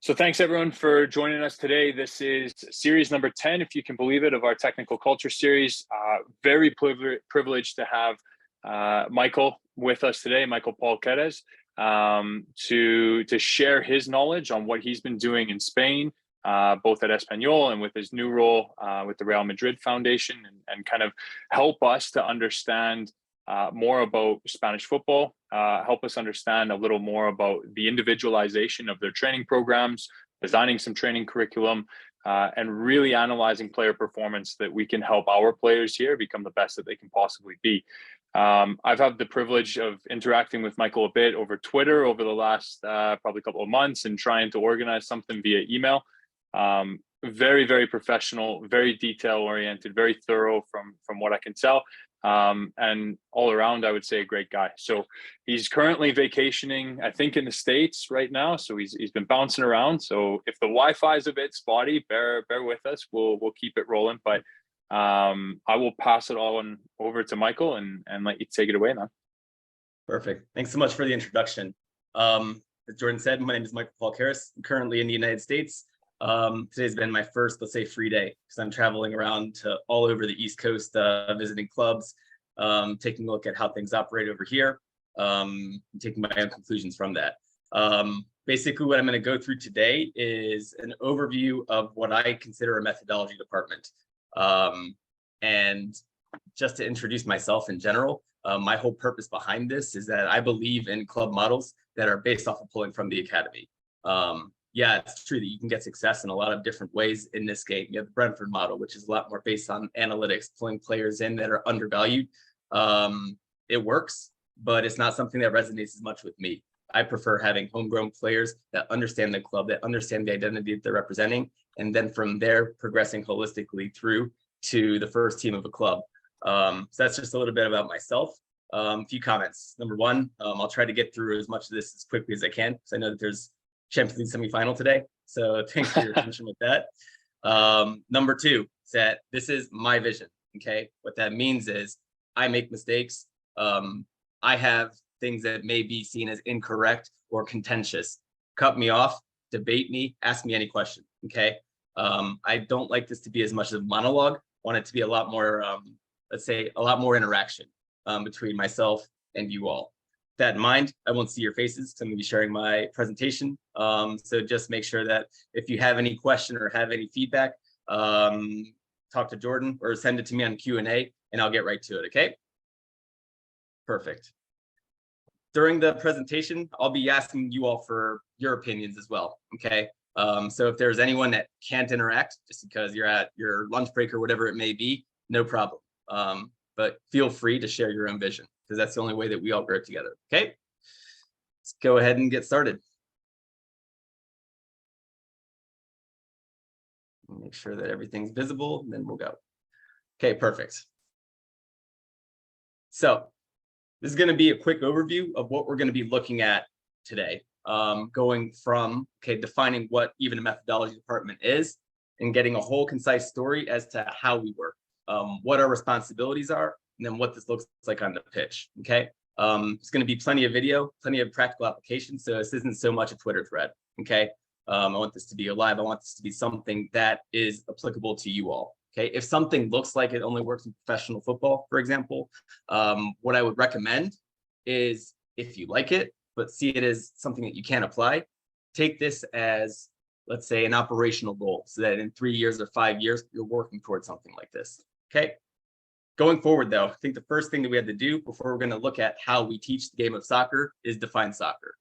So thanks everyone for joining us today. This is series number 10, if you can believe it, of our technical culture series. Very privileged to have Michael with us today, Michael Paule-Carres, to share his knowledge on what he's been doing in Spain, both at Espanol and with his new role with the Real Madrid Foundation, and kind of help us to understand more about Spanish football, help us understand a little more about the individualization of their training programs, designing some training curriculum, and really analyzing player performance so that we can help our players here become the best that they can possibly be. I've had the privilege of interacting with Michael a bit over Twitter over the last probably couple of months and trying to organize something via email. Very, very professional, very detail oriented, very thorough from what I can tell. And all around, I would say a great guy. So he's currently vacationing, I think, in the States right now. So he's been bouncing around. So if the Wi-Fi is a bit spotty, bear with us. We'll keep it rolling. But I will pass it all on over to Michael and let you take it away, man. Perfect. Thanks so much for the introduction. As Jordan said, my name is Michael Paule-Carres. I'm currently in the United States. Today's been my first, let's say, free day because I'm traveling around to all over the East Coast, visiting clubs, taking a look at how things operate over here, taking my own conclusions from that. Basically, what I'm going to go through today is an overview of what I consider a methodology department. And just to introduce myself in general, my whole purpose behind this is that I believe in club models that are based off of pulling from the academy. Yeah, it's true that you can get success in a lot of different ways in this game. You have the Brentford model, which is a lot more based on analytics, pulling players in that are undervalued. It works, but it's not something that resonates as much with me. I prefer having homegrown players that understand the club, that understand the identity that they're representing, and then from there, progressing holistically through to the first team of a club. So that's just a little bit about myself. A few comments. Number one, I'll try to get through as much of this as quickly as I can, because I know that there's Champions League semifinal today. So thanks for your attention with that. Number two is that this is my vision. Okay. What that means is I make mistakes. I have things that may be seen as incorrect or contentious. Cut me off, debate me, ask me any question. Okay. I don't like this to be as much of a monologue. I want it to be a lot more, let's say, a lot more interaction between myself and you all. That in mind, I won't see your faces because I'm going to be sharing my presentation. So just make sure that if you have any question or have any feedback, talk to Jordan or send it to me on Q&A and I'll get right to it. Okay. Perfect. During the presentation, I'll be asking you all for your opinions as well. Okay. So if there's anyone that can't interact just because you're at your lunch break or whatever it may be, no problem. But feel free to share your own vision, because that's the only way that we all grow together. Okay, let's go ahead and get started. Make sure that everything's visible, and then we'll go. Okay, perfect. So this is going to be a quick overview of what we're going to be looking at today. Going from, defining what even a methodology department is and getting a whole concise story as to how we work, what our responsibilities are, and then what this looks like on the pitch. Okay. It's going to be plenty of video, plenty of practical applications. So this isn't so much a Twitter thread. Okay. I want this to be alive. I want this to be something that is applicable to you all. Okay. If something looks like it only works in professional football, for example, what I would recommend is, if you like it, but see it as something that you can apply, take this as, let's say, an operational goal, so that in 3 years or 5 years, you're working towards something like this. Okay. Going forward, though, I think the first thing that we have to do before we're going to look at how we teach the game of soccer is define soccer.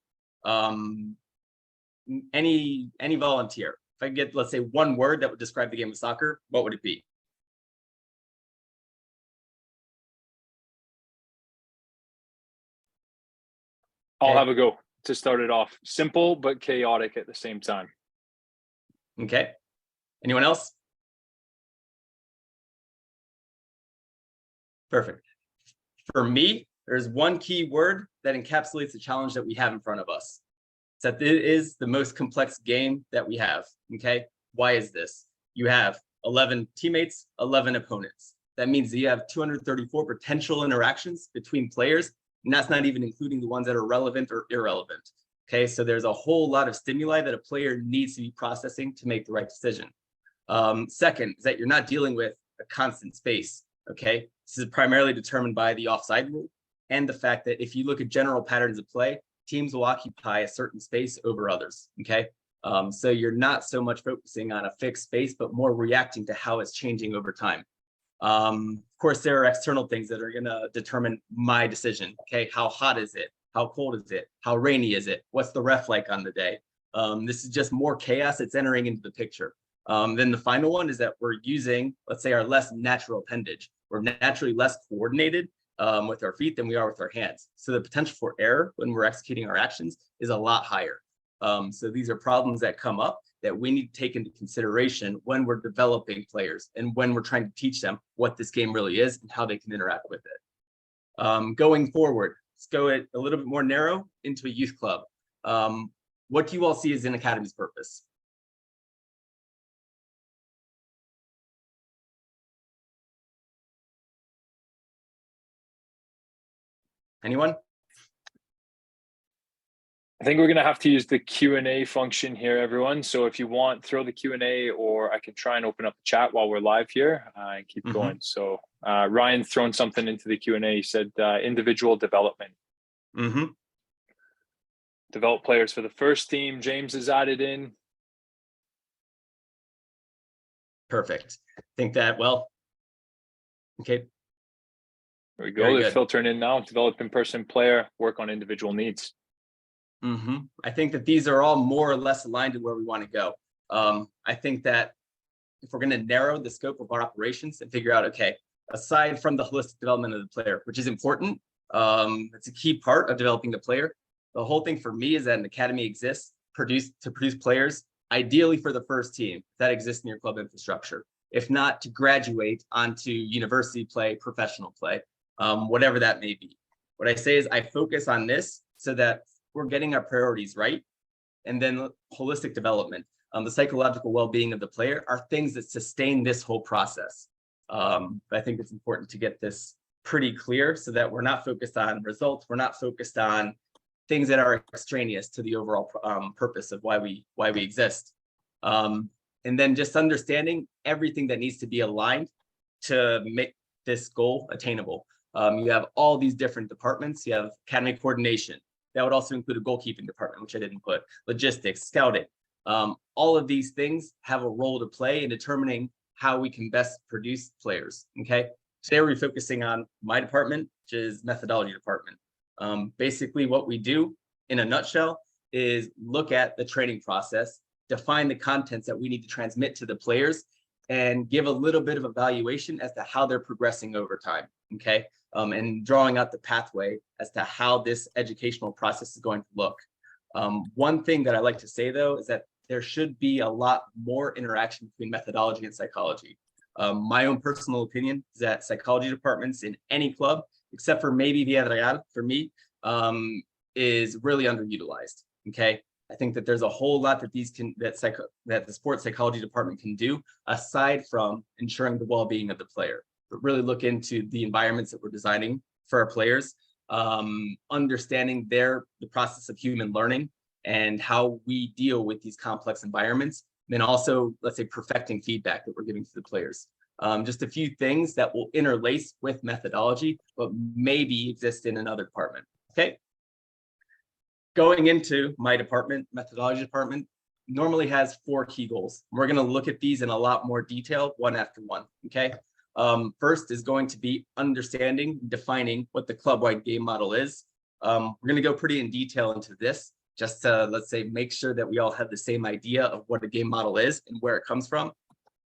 Any volunteer, if I get, let's say, one word that would describe the game of soccer, what would it be? I'll have a go to start it off. Simple, but chaotic at the same time. Okay. Anyone else? Perfect. For me, there's one key word that encapsulates the challenge that we have in front of us. It's that it is the most complex game that we have. Okay. Why is this? You have 11 teammates, 11 opponents. That means that you have 234 potential interactions between players, and that's not even including the ones that are relevant or irrelevant. Okay, so there's a whole lot of stimuli that a player needs to be processing to make the right decision. Second is that you're not dealing with a constant space. Okay, this is primarily determined by the offside rule and the fact that if you look at general patterns of play, teams will occupy a certain space over others. Okay, so you're not so much focusing on a fixed space, but more reacting to how it's changing over time. Of course, there are external things that are going to determine my decision. Okay, how hot is it? How cold is it? How rainy is it? What's the ref like on the day? This is just more chaos that's entering into the picture. Then the final one is that we're using, let's say, our less natural appendage. We're naturally less coordinated with our feet than we are with our hands. So the potential for error when we're executing our actions is a lot higher. So these are problems that come up that we need to take into consideration when we're developing players and when we're trying to teach them what this game really is and how they can interact with it. Going forward, let's go a little bit more narrow into a youth club. What do you all see as an academy's purpose? Anyone? I think we're going to have to use the Q&A function here, everyone. So if you want, throw the Q&A, or I can try and open up the chat while we're live here and keep going. So Ryan thrown something into the Q&A. He said individual development. Develop players for the first team. James is added in. Perfect. Think that, well, okay. There we go. They're filtering in now. Develop in-person player, work on individual needs. I think that these are all more or less aligned to where we want to go. I think that if we're going to narrow the scope of our operations and figure out, okay, aside from the holistic development of the player, which is important, it's a key part of developing the player. The whole thing for me is that an academy exists to produce players, ideally for the first team that exists in your club infrastructure. If not, to graduate onto university play, professional play, whatever that may be. What I say is I focus on this so that we're getting our priorities right. And then holistic development, the psychological well-being of the player are things that sustain this whole process. I think it's important to get this pretty clear so that we're not focused on results. We're not focused on things that are extraneous to the overall purpose of why we exist. And then just understanding everything that needs to be aligned to make this goal attainable. You have all these different departments. You have academy coordination. That would also include a goalkeeping department, which I didn't put. Logistics, scouting. All of these things have a role to play in determining how we can best produce players. Okay. Today we're focusing on my department, which is methodology department. Basically, what we do in a nutshell is look at the training process, define the contents that we need to transmit to the players, and give a little bit of evaluation as to how they're progressing over time. Okay. And drawing out the pathway as to how this educational process is going to look. One thing that I like to say, though, is that there should be a lot more interaction between methodology and psychology. My own personal opinion is that psychology departments in any club, except for maybe Villarreal for me, is really underutilized. Okay, I think that there's a whole lot that that the sports psychology department can do aside from ensuring the well-being of the player. But really look into the environments that we're designing for our players, understanding the process of human learning and how we deal with these complex environments. Then also, let's say, perfecting feedback that we're giving to the players. Just a few things that will interlace with methodology, but maybe exist in another department. Okay. Going into my department, methodology department, normally has 4 key goals. We're going to look at these in a lot more detail, one after one. Okay. First is going to be understanding, defining what the club-wide game model is. We're going to go pretty in detail into this, just to, let's say, make sure that we all have the same idea of what a game model is and where it comes from.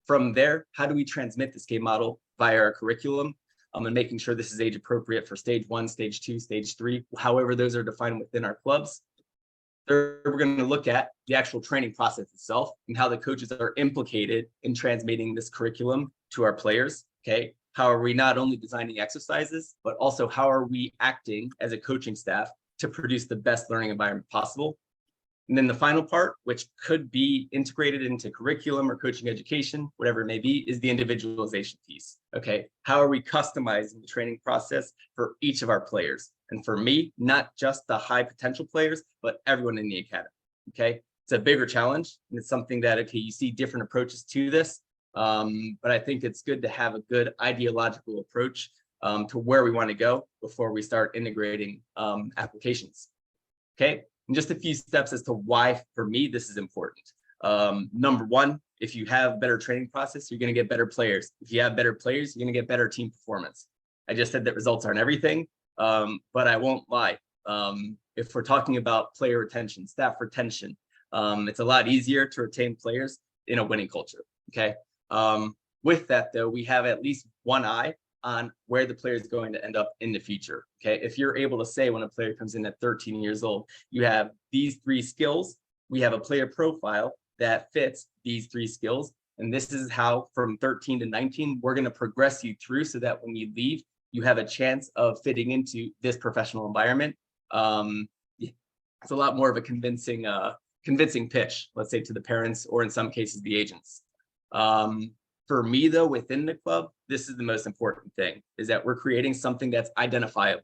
From there, how do we transmit this game model via our curriculum, and making sure this is age appropriate for stage 1, stage 2, stage 3, however those are defined within our clubs. Third, we're going to look at the actual training process itself and how the coaches are implicated in transmitting this curriculum to our players. Okay, how are we not only designing exercises, but also how are we acting as a coaching staff to produce the best learning environment possible? And then the final part, which could be integrated into curriculum or coaching education, whatever it may be, is the individualization piece. Okay, how are we customizing the training process for each of our players? And for me, not just the high potential players, but everyone in the academy. Okay. It's a bigger challenge, and it's something that, okay, you see different approaches to this. But I think it's good to have a good ideological approach to where we want to go before we start integrating applications. Okay. And just a few steps as to why, for me, this is important. Number one, if you have better training process, you're going to get better players. If you have better players, you're going to get better team performance. I just said that results aren't everything, but I won't lie. If we're talking about player retention, staff retention, it's a lot easier to retain players in a winning culture. Okay. With that, though, we have at least one eye on where the player is going to end up in the future. Okay. If you're able to say when a player comes in at 13 years old, you have these 3 skills, we have a player profile that fits these 3 skills. And this is how from 13 to 19, we're going to progress you through so that when you leave, you have a chance of fitting into this professional environment. It's a lot more of a convincing pitch, let's say, to the parents, or in some cases, the agents. For me, though, within the club, this is the most important thing, is that we're creating something that's identifiable.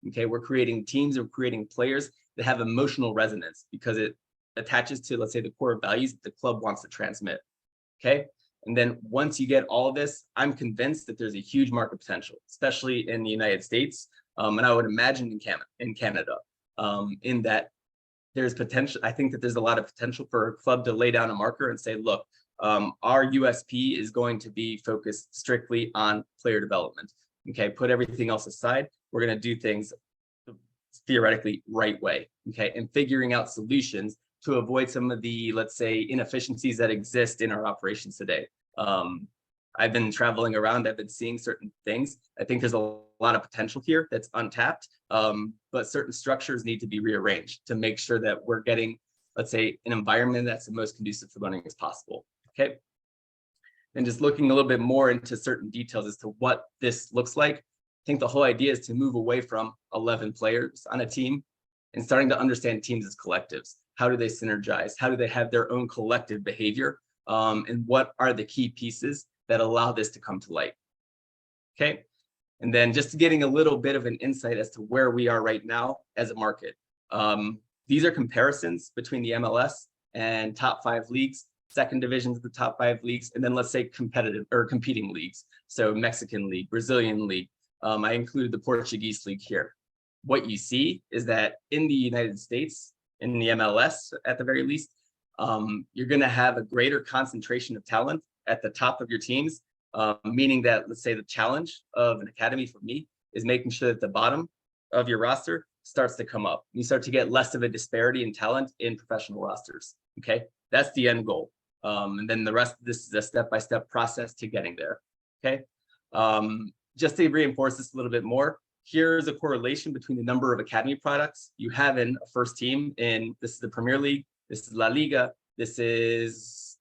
Okay, we're creating teams, we're creating players that have emotional resonance because it attaches to, let's say, the core values that the club wants to transmit. Okay. And then once you get all of this, I'm convinced that there's a huge market potential, especially in the United States. And I would imagine in Canada, in that there's potential. I think that there's a lot of potential for a club to lay down a marker and say, look, our USP is going to be focused strictly on player development. Okay. Put everything else aside. We're going to do things theoretically right way. Okay. And figuring out solutions to avoid some of the, let's say, inefficiencies that exist in our operations today. I've been traveling around, I've been seeing certain things. I think there's a lot of potential here that's untapped, but certain structures need to be rearranged to make sure that we're getting, let's say, an environment that's the most conducive for learning as possible. Okay. And just looking a little bit more into certain details as to what this looks like, I think the whole idea is to move away from 11 players on a team and starting to understand teams as collectives. How do they synergize? How do they have their own collective behavior? And what are the key pieces that allow this to come to light? Okay. And then just getting a little bit of an insight as to where we are right now as a market. These are comparisons between the MLS and top 5 leagues, second divisions of the top 5 leagues, and then let's say competitive or competing leagues. So Mexican league, Brazilian league. I included the Portuguese league here. What you see is that in the United States, in the MLS at the very least, you're going to have a greater concentration of talent at the top of your teams, meaning that, let's say, the challenge of an academy for me is making sure that the bottom of your roster starts to come up. You start to get less of a disparity in talent in professional rosters. Okay, that's the end goal. And then the rest of this is a step-by-step process to getting there. Okay, just to reinforce this a little bit more, here's a correlation between the number of academy products you have in a first team. In this is the Premier League, this is La Liga, this is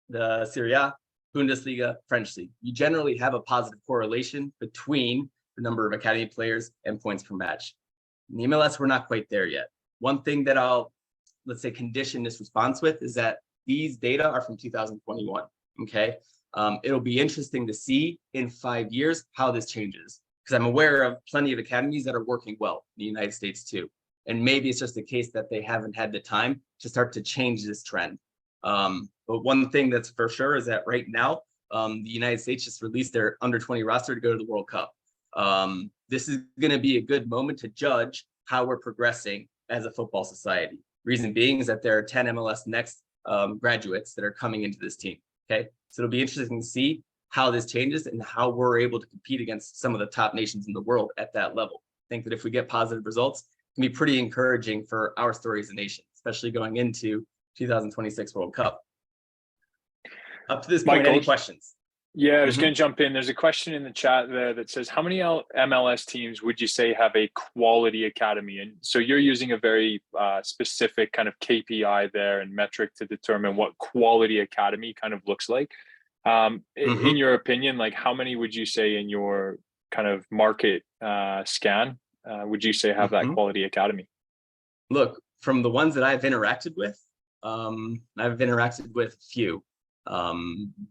the Serie A, Bundesliga, French league. You generally have a positive correlation between the number of academy players and points per match. In the MLS, we're not quite there yet. One thing that I'll, let's say, condition this response with is that these data are from 2021. Okay. It'll be interesting to see in 5 years how this changes, because I'm aware of plenty of academies that are working well in the United States too. And maybe it's just a case that they haven't had the time to start to change this trend. But one thing that's for sure is that right now, the United States just released their under 20 roster to go to the World Cup. This is going to be a good moment to judge how we're progressing as a football society. Reason being is that there are 10 MLS Next graduates that are coming into this team. Okay, so it'll be interesting to see how this changes and how we're able to compete against some of the top nations in the world at that level. I think that if we get positive results, it can be pretty encouraging for our story as a nation, especially going into 2026 World Cup. Up to this point, Michael, any questions? Yeah, I was going to jump in. There's a question in the chat there that says, how many MLS teams would you say have a quality academy? And so you're using a very specific kind of KPI there and metric to determine what quality academy kind of looks like. In your opinion, like how many would you say in your kind of market scan would you say have that quality academy? Look, from the ones that I've interacted with a few.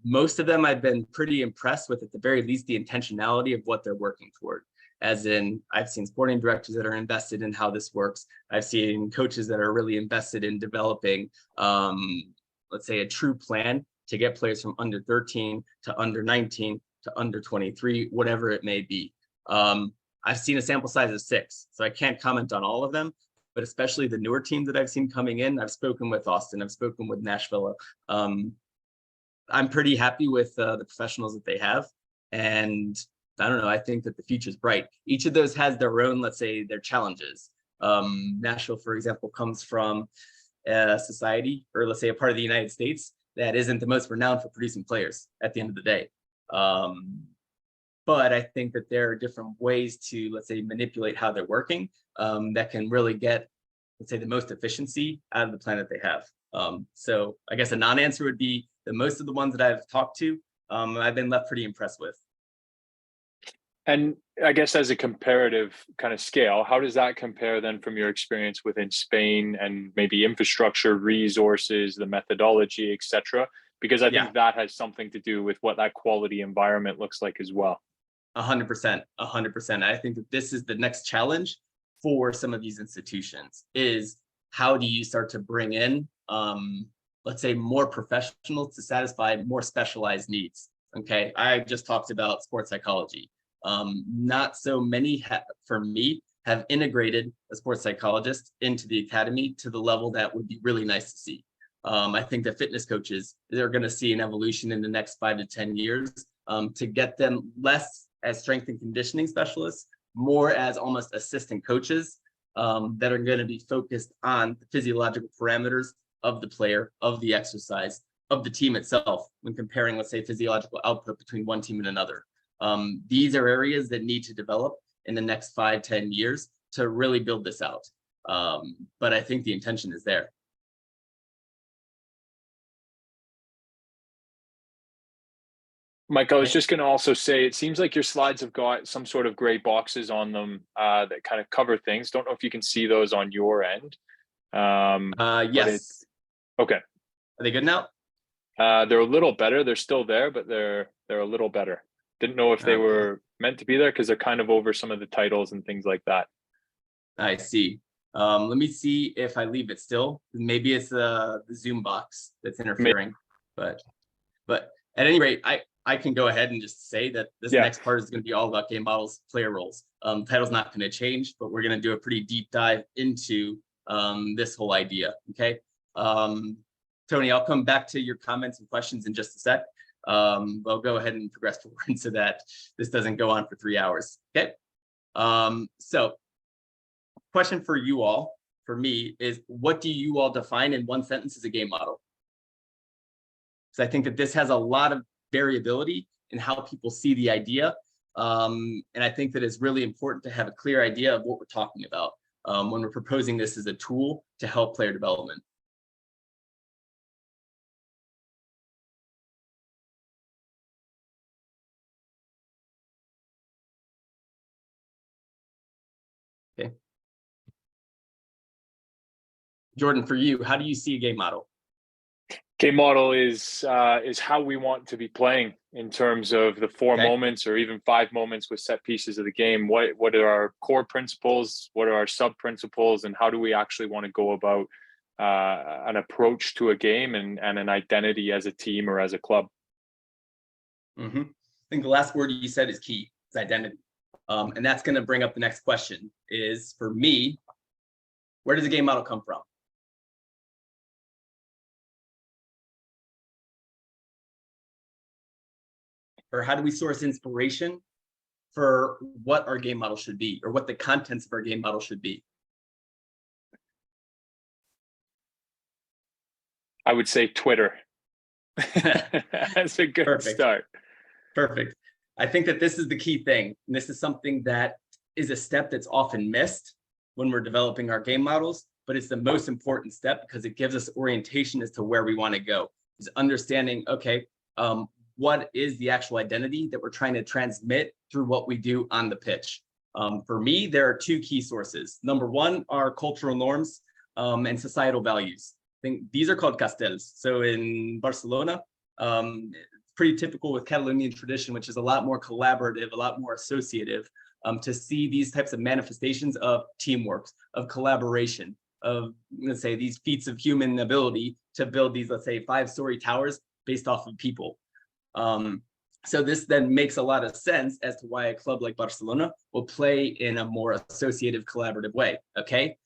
Most of them I've been pretty impressed with, at the very least, the intentionality of what they're working toward. as in I've seen sporting directors that are invested in how this works. I've seen coaches that are really invested in developing, let's say, a true plan to get players from under 13 to under 19 to under 23, whatever it may be. I've seen a sample size of 6, so I can't comment on all of them, but especially the newer teams that I've seen coming in. I've spoken with Austin, I've spoken with Nashville. I'm pretty happy with the professionals that they have. And I don't know, I think that the future is bright. Each of those has their own, let's say, their challenges. Nashville, for example, comes from a society, or let's say a part of the United States, that isn't the most renowned for producing players at the end of the day. But I think that there are different ways to, let's say, manipulate how they're working that can really get, let's say, the most efficiency out of the plan that they have. So I guess a non-answer would be that most of the ones that I've talked to, I've been left pretty impressed with. And I guess as a comparative kind of scale, how does that compare then from your experience within Spain and maybe infrastructure, resources, the methodology, et cetera? Because I think that has something to do with what that quality environment looks like as well. 100%. I think that this is the next challenge for some of these institutions, is how do you start to bring in, let's say, more professionals to satisfy more specialized needs? Okay, I just talked about sports psychology. Not so many, for me, have integrated a sports psychologist into the academy to the level that would be really nice to see. I think that fitness coaches, they're going to see an evolution in the next 5 to 10 years to get them less as strength and conditioning specialists, more as almost assistant coaches that are going to be focused on the physiological parameters of the player, of the exercise, of the team itself, when comparing, let's say, physiological output between one team and another. These are areas that need to develop in the next 5, 10 years to really build this out. But I think the intention is there. Mike, I was just going to also say, it seems like your slides have got some sort of gray boxes on them that kind of cover things. Don't know if you can see those on your end. Yes. Okay. Are they good now? They're a little better. They're still there, but they're a little better. Didn't know if they were meant to be there because they're kind of over some of the titles and things like that. I see. Let me see if I leave it still. Maybe it's the Zoom box that's interfering. But at any rate, I can go ahead and just say that this next part is going to be all about game models, player roles. Title's not going to change, but we're going to do a pretty deep dive into this whole idea. Okay. Tony, I'll come back to your comments and questions in just a sec. I'll go ahead and progress forward so that this doesn't go on for 3 hours. Okay. So question for you all, for me, is what do you all define in one sentence as a game model? So I think that this has a lot of variability in how people see the idea. And I think that it's really important to have a clear idea of what we're talking about when we're proposing this as a tool to help player development. Okay. Jordan, for you, how do you see a game model? Game model is how we want to be playing in terms of the 4 moments or even 5 moments with set pieces of the game. What are our core principles? What are our sub principles? And how do we actually want to go about an approach to a game and an identity as a team or as a club? I think the last word you said is key. It's identity. And that's going to bring up the next question is, for me, where does a game model come from? Or how do we source inspiration for what our game model should be, or what the contents of our game model should be? I would say Twitter. That's a good start. Perfect. I think that this is the key thing. And this is something that is a step that's often missed when we're developing our game models, but it's the most important step because it gives us orientation as to where we want to go. Is understanding, okay, what is the actual identity that we're trying to transmit through what we do on the pitch? For me, there are 2 key sources. Number 1 are cultural norms and societal values. I think these are called castells. So in Barcelona, it's pretty typical with Catalonian tradition, which is a lot more collaborative, a lot more associative. to see these types of manifestations of teamwork, of collaboration, of, let's say, these feats of human ability to build these, let's say, 5-story towers based off of people. So this then makes a lot of sense as to why a club like Barcelona will play in a more associative, collaborative way, okay?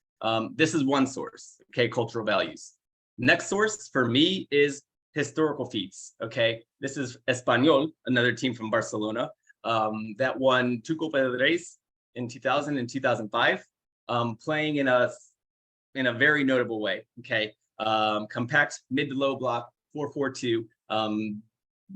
This is one source, okay, cultural values. Next source for me is historical feats, okay? This is Espanol, another team from Barcelona, that won 2 Copa del Reyes in 2000 and 2005, playing in a very notable way, okay? Compact mid to low block, 4-4-2,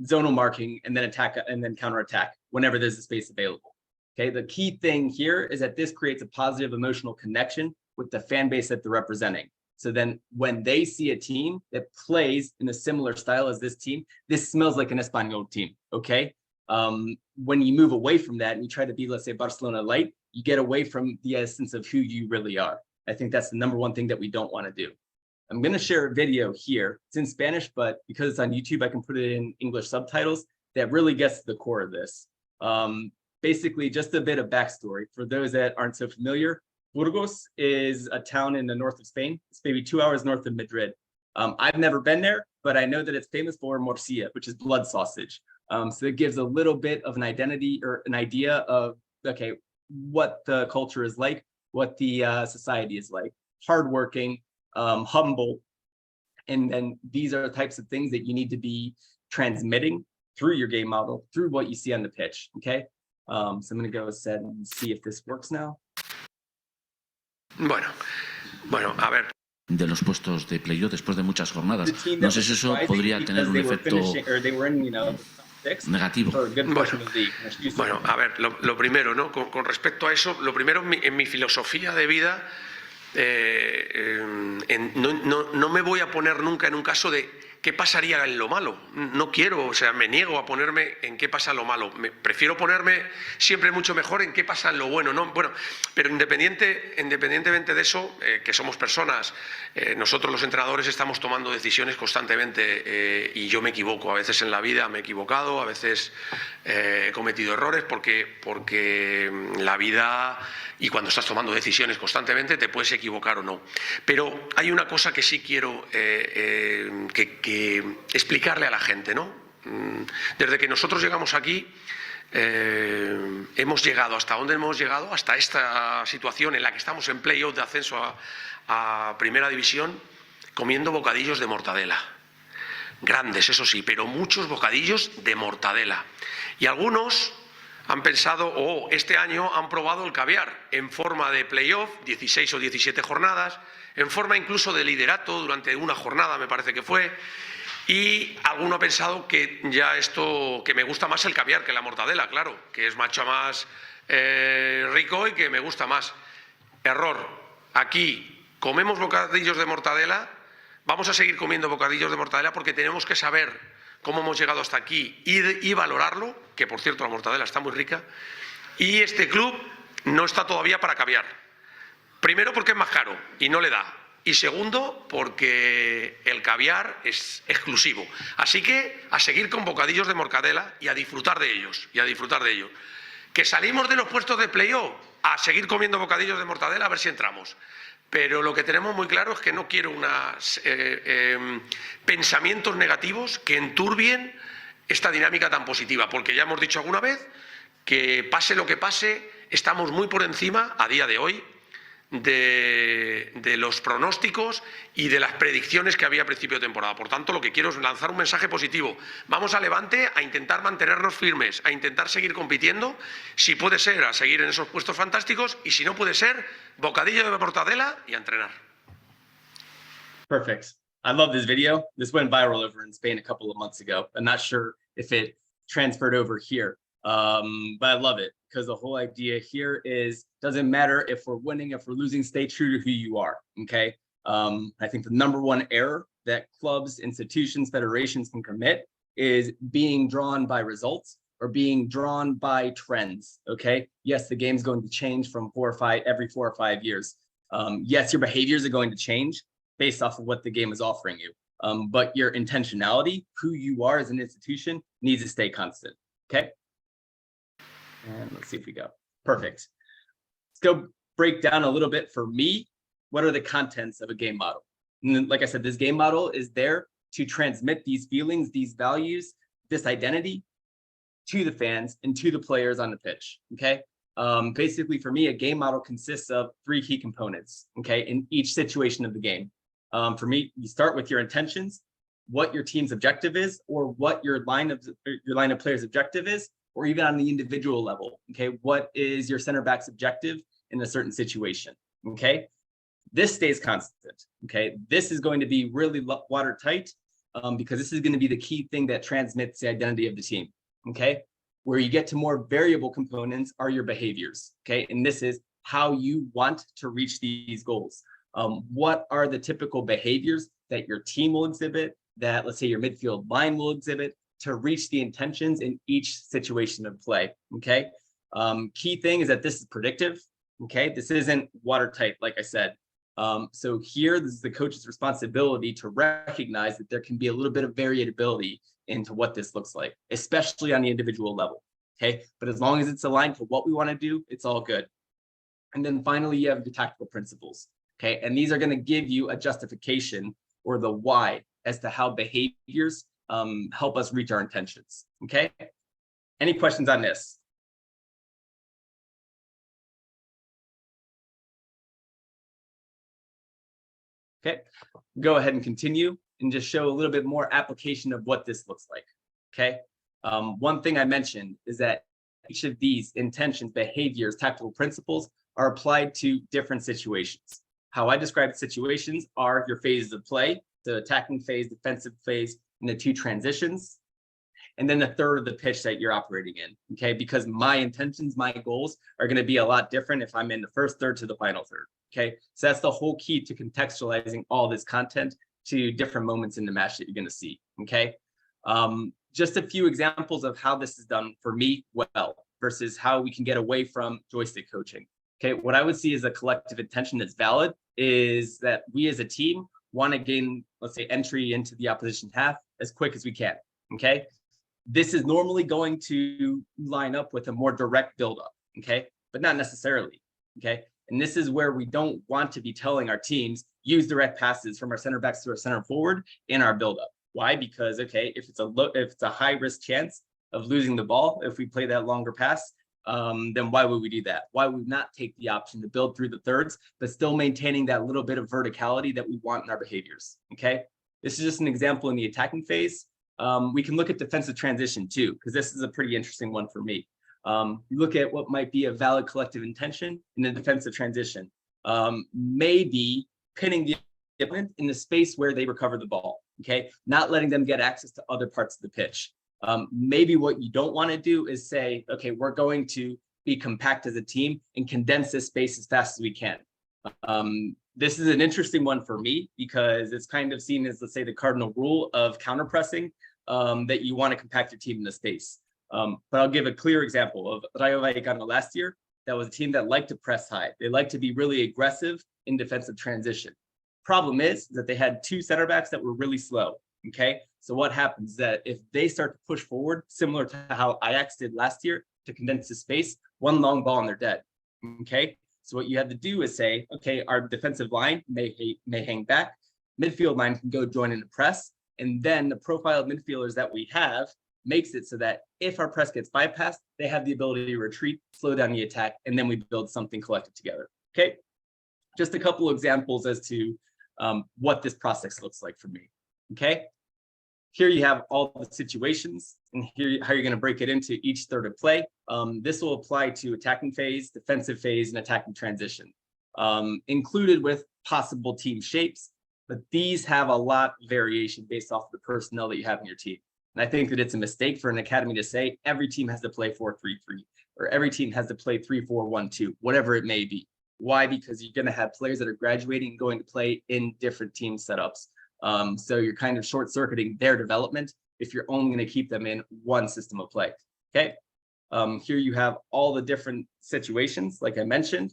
zonal marking, and then attack and then counterattack whenever there's a space available. Okay, the key thing here is that this creates a positive emotional connection with the fan base that they're representing. So then when they see a team that plays in a similar style as this team, this smells like an Espanol team, okay? When you move away from that and you try to be, let's say, Barcelona light, you get away from the essence of who you really are. I think that's the #1 thing that we don't want to do. I'm going to share a video here. It's in Spanish, but because it's on YouTube, I can put it in English subtitles that really gets to the core of this. Basically, just a bit of backstory. For those that aren't so familiar, Burgos is a town in the north of Spain. It's maybe 2 hours north of Madrid. I've never been there, but I know that it's famous for morcilla, which is blood sausage. So it gives a little bit of an identity or an idea of, okay, what the culture is like, what the society is like. Hardworking, humble, and then these are the types of things that you need to be transmitting through your game model, through what you see on the pitch, okay? So I'm going to go ahead and see if this works now. Bueno, a ver. De los puestos de playoff después de muchas jornadas. No sé si eso podría tener un efecto negativo. Bueno, a ver, lo primero, ¿no? Con respecto a eso, lo primero en mi filosofía de vida, no me voy a poner nunca en un caso de qué pasaría en lo malo. No quiero, o sea, me niego a ponerme en qué pasa lo malo. Prefiero ponerme siempre mucho mejor en qué pasa en lo bueno, ¿no? Bueno, pero independientemente de eso, que somos personas, nosotros los entrenadores estamos tomando decisiones constantemente y yo me equivoco. A veces en la vida me he equivocado, a veces he cometido errores porque la vida, y cuando estás tomando decisiones constantemente te puedes equivocar o no. Pero hay una cosa que sí quiero que explicarle a la gente, ¿no? Desde que nosotros llegamos aquí, hemos llegado hasta donde hemos llegado, hasta esta situación en la que estamos en playoff de ascenso a primera división, comiendo bocadillos de mortadela. Grandes, eso sí, pero muchos bocadillos de mortadela. Y algunos han pensado, este año han probado el caviar en forma de playoff, 16 o 17 jornadas, en forma incluso de liderato durante una jornada, me parece que fue, y alguno ha pensado que ya esto, que me gusta más el caviar que la mortadela, claro, que es mucho más rico y que me gusta más. Error. Aquí comemos bocadillos de mortadela, vamos a seguir comiendo bocadillos de mortadela porque tenemos que saber cómo hemos llegado hasta aquí y valorarlo, que por cierto la mortadela está muy rica, y este club no está todavía para caviar. Primero porque es más caro y no le da, y segundo porque el caviar es exclusivo. Así que a seguir con bocadillos de mortadela y a disfrutar de ellos, Que salimos de los puestos de playoff, a seguir comiendo bocadillos de mortadela a ver si entramos. Pero lo que tenemos muy claro es que no quiero unos pensamientos negativos que enturbien esta dinámica tan positiva, porque ya hemos dicho alguna vez que pase lo que pase, estamos muy por encima a día de hoy de los pronósticos y de las predicciones que había a principio de temporada. Por tanto, lo que quiero es lanzar un mensaje positivo. Vamos a Levante a intentar mantenernos firmes, a intentar seguir compitiendo, si puede ser, a seguir en esos puestos fantásticos, y si no puede ser, bocadillo de mortadela y a entrenar. Perfect. I love this video. This went viral over in Spain a couple of months ago. I'm not sure if it transferred over here, but I love it because the whole idea here is doesn't matter if we're winning, if we're losing, stay true to who you are, okay? I think the #1 error that clubs, institutions, federations can commit is being drawn by results or being drawn by trends, okay? Yes, the game's going to change from every 4 or 5 years. Yes, your behaviors are going to change based off of what the game is offering you. But your intentionality, who you are as an institution, needs to stay constant, okay? And let's see if we go. Perfect. Let's go break down a little bit for me. What are the contents of a game model? And then, like I said, this game model is there to transmit these feelings, these values, this identity to the fans and to the players on the pitch. Okay. Basically, for me, a game model consists of 3 key components. Okay, in each situation of the game. For me, you start with your intentions, what your team's objective is, or what your line of players' objective is, or even on the individual level. Okay, what is your center back's objective in a certain situation? Okay, this stays constant. Okay, this is going to be really watertight because this is going to be the key thing that transmits the identity of the team. Okay, where you get to more variable components are your behaviors. Okay, and this is how you want to reach these goals. What are the typical behaviors that your team will exhibit, that let's say your midfield line will exhibit to reach the intentions in each situation of play? Okay, key thing is that this is predictive. Okay, this isn't watertight, like I said. So here, this is the coach's responsibility to recognize that there can be a little bit of variability into what this looks like, especially on the individual level. Okay, but as long as it's aligned to what we want to do, it's all good. And then finally, you have the tactical principles. Okay, and these are going to give you a justification or the why as to how behaviors help us reach our intentions. Okay, any questions on this? Okay, go ahead and continue and just show a little bit more application of what this looks like. Okay, one thing I mentioned is that each of these intentions, behaviors, tactical principles are applied to different situations. How I describe situations are your phases of play, the attacking phase, defensive phase, and the 2 transitions, and then the third of the pitch that you're operating in. Okay, because my intentions, my goals are going to be a lot different if I'm in the first third to the final third. Okay, so that's the whole key to contextualizing all this content to different moments in the match that you're going to see. Okay, just a few examples of how this is done for me well versus how we can get away from joystick coaching. Okay, what I would see as a collective intention that's valid is that we as a team want to gain, let's say, entry into the opposition half as quick as we can. Okay, this is normally going to line up with a more direct buildup. Okay, but not necessarily. Okay, and this is where we don't want to be telling our teams use direct passes from our center backs to our center forward in our buildup. Why? Because okay, if it's a high risk chance of losing the ball if we play that longer pass, then why would we do that? Why would we not take the option to build through the thirds, but still maintaining that little bit of verticality that we want in our behaviors? Okay, this is just an example in the attacking phase. We can look at defensive transition too, because this is a pretty interesting one for me. You look at what might be a valid collective intention in the defensive transition. Maybe pinning the opponent in the space where they recover the ball. Okay, not letting them get access to other parts of the pitch. Maybe what you don't want to do is say, okay, we're going to be compact as a team and condense this space as fast as we can. This is an interesting one for me because it's kind of seen as, let's say, the cardinal rule of counter-pressing, that you want to compact your team in the space. But I'll give a clear example of Rayo Vallecano last year. That was a team that liked to press high. They like to be really aggressive in defensive transition. Problem is that they had 2 center backs that were really slow. Okay, so what happens is that if they start to push forward, similar to how Ajax did last year to condense the space, one long ball and they're dead. Okay, so what you have to do is say, okay, our defensive line may hang back, midfield line can go join in the press, and then the profile of midfielders that we have makes it so that if our press gets bypassed, they have the ability to retreat, slow down the attack, and then we build something collective together. Okay, just a couple of examples as to what this process looks like for me. Okay, here you have all the situations, and here how you're going to break it into each third of play. This will apply to attacking phase, defensive phase, and attacking transition, included with possible team shapes. But these have a lot of variation based off of the personnel that you have in your team. And I think that it's a mistake for an academy to say every team has to play 4-3-3 or every team has to play 3-4-1-2, whatever it may be. Why? Because you're going to have players that are graduating and going to play in different team setups. So you're kind of short-circuiting their development if you're only going to keep them in one system of play. Okay. Here you have all the different situations, like I mentioned.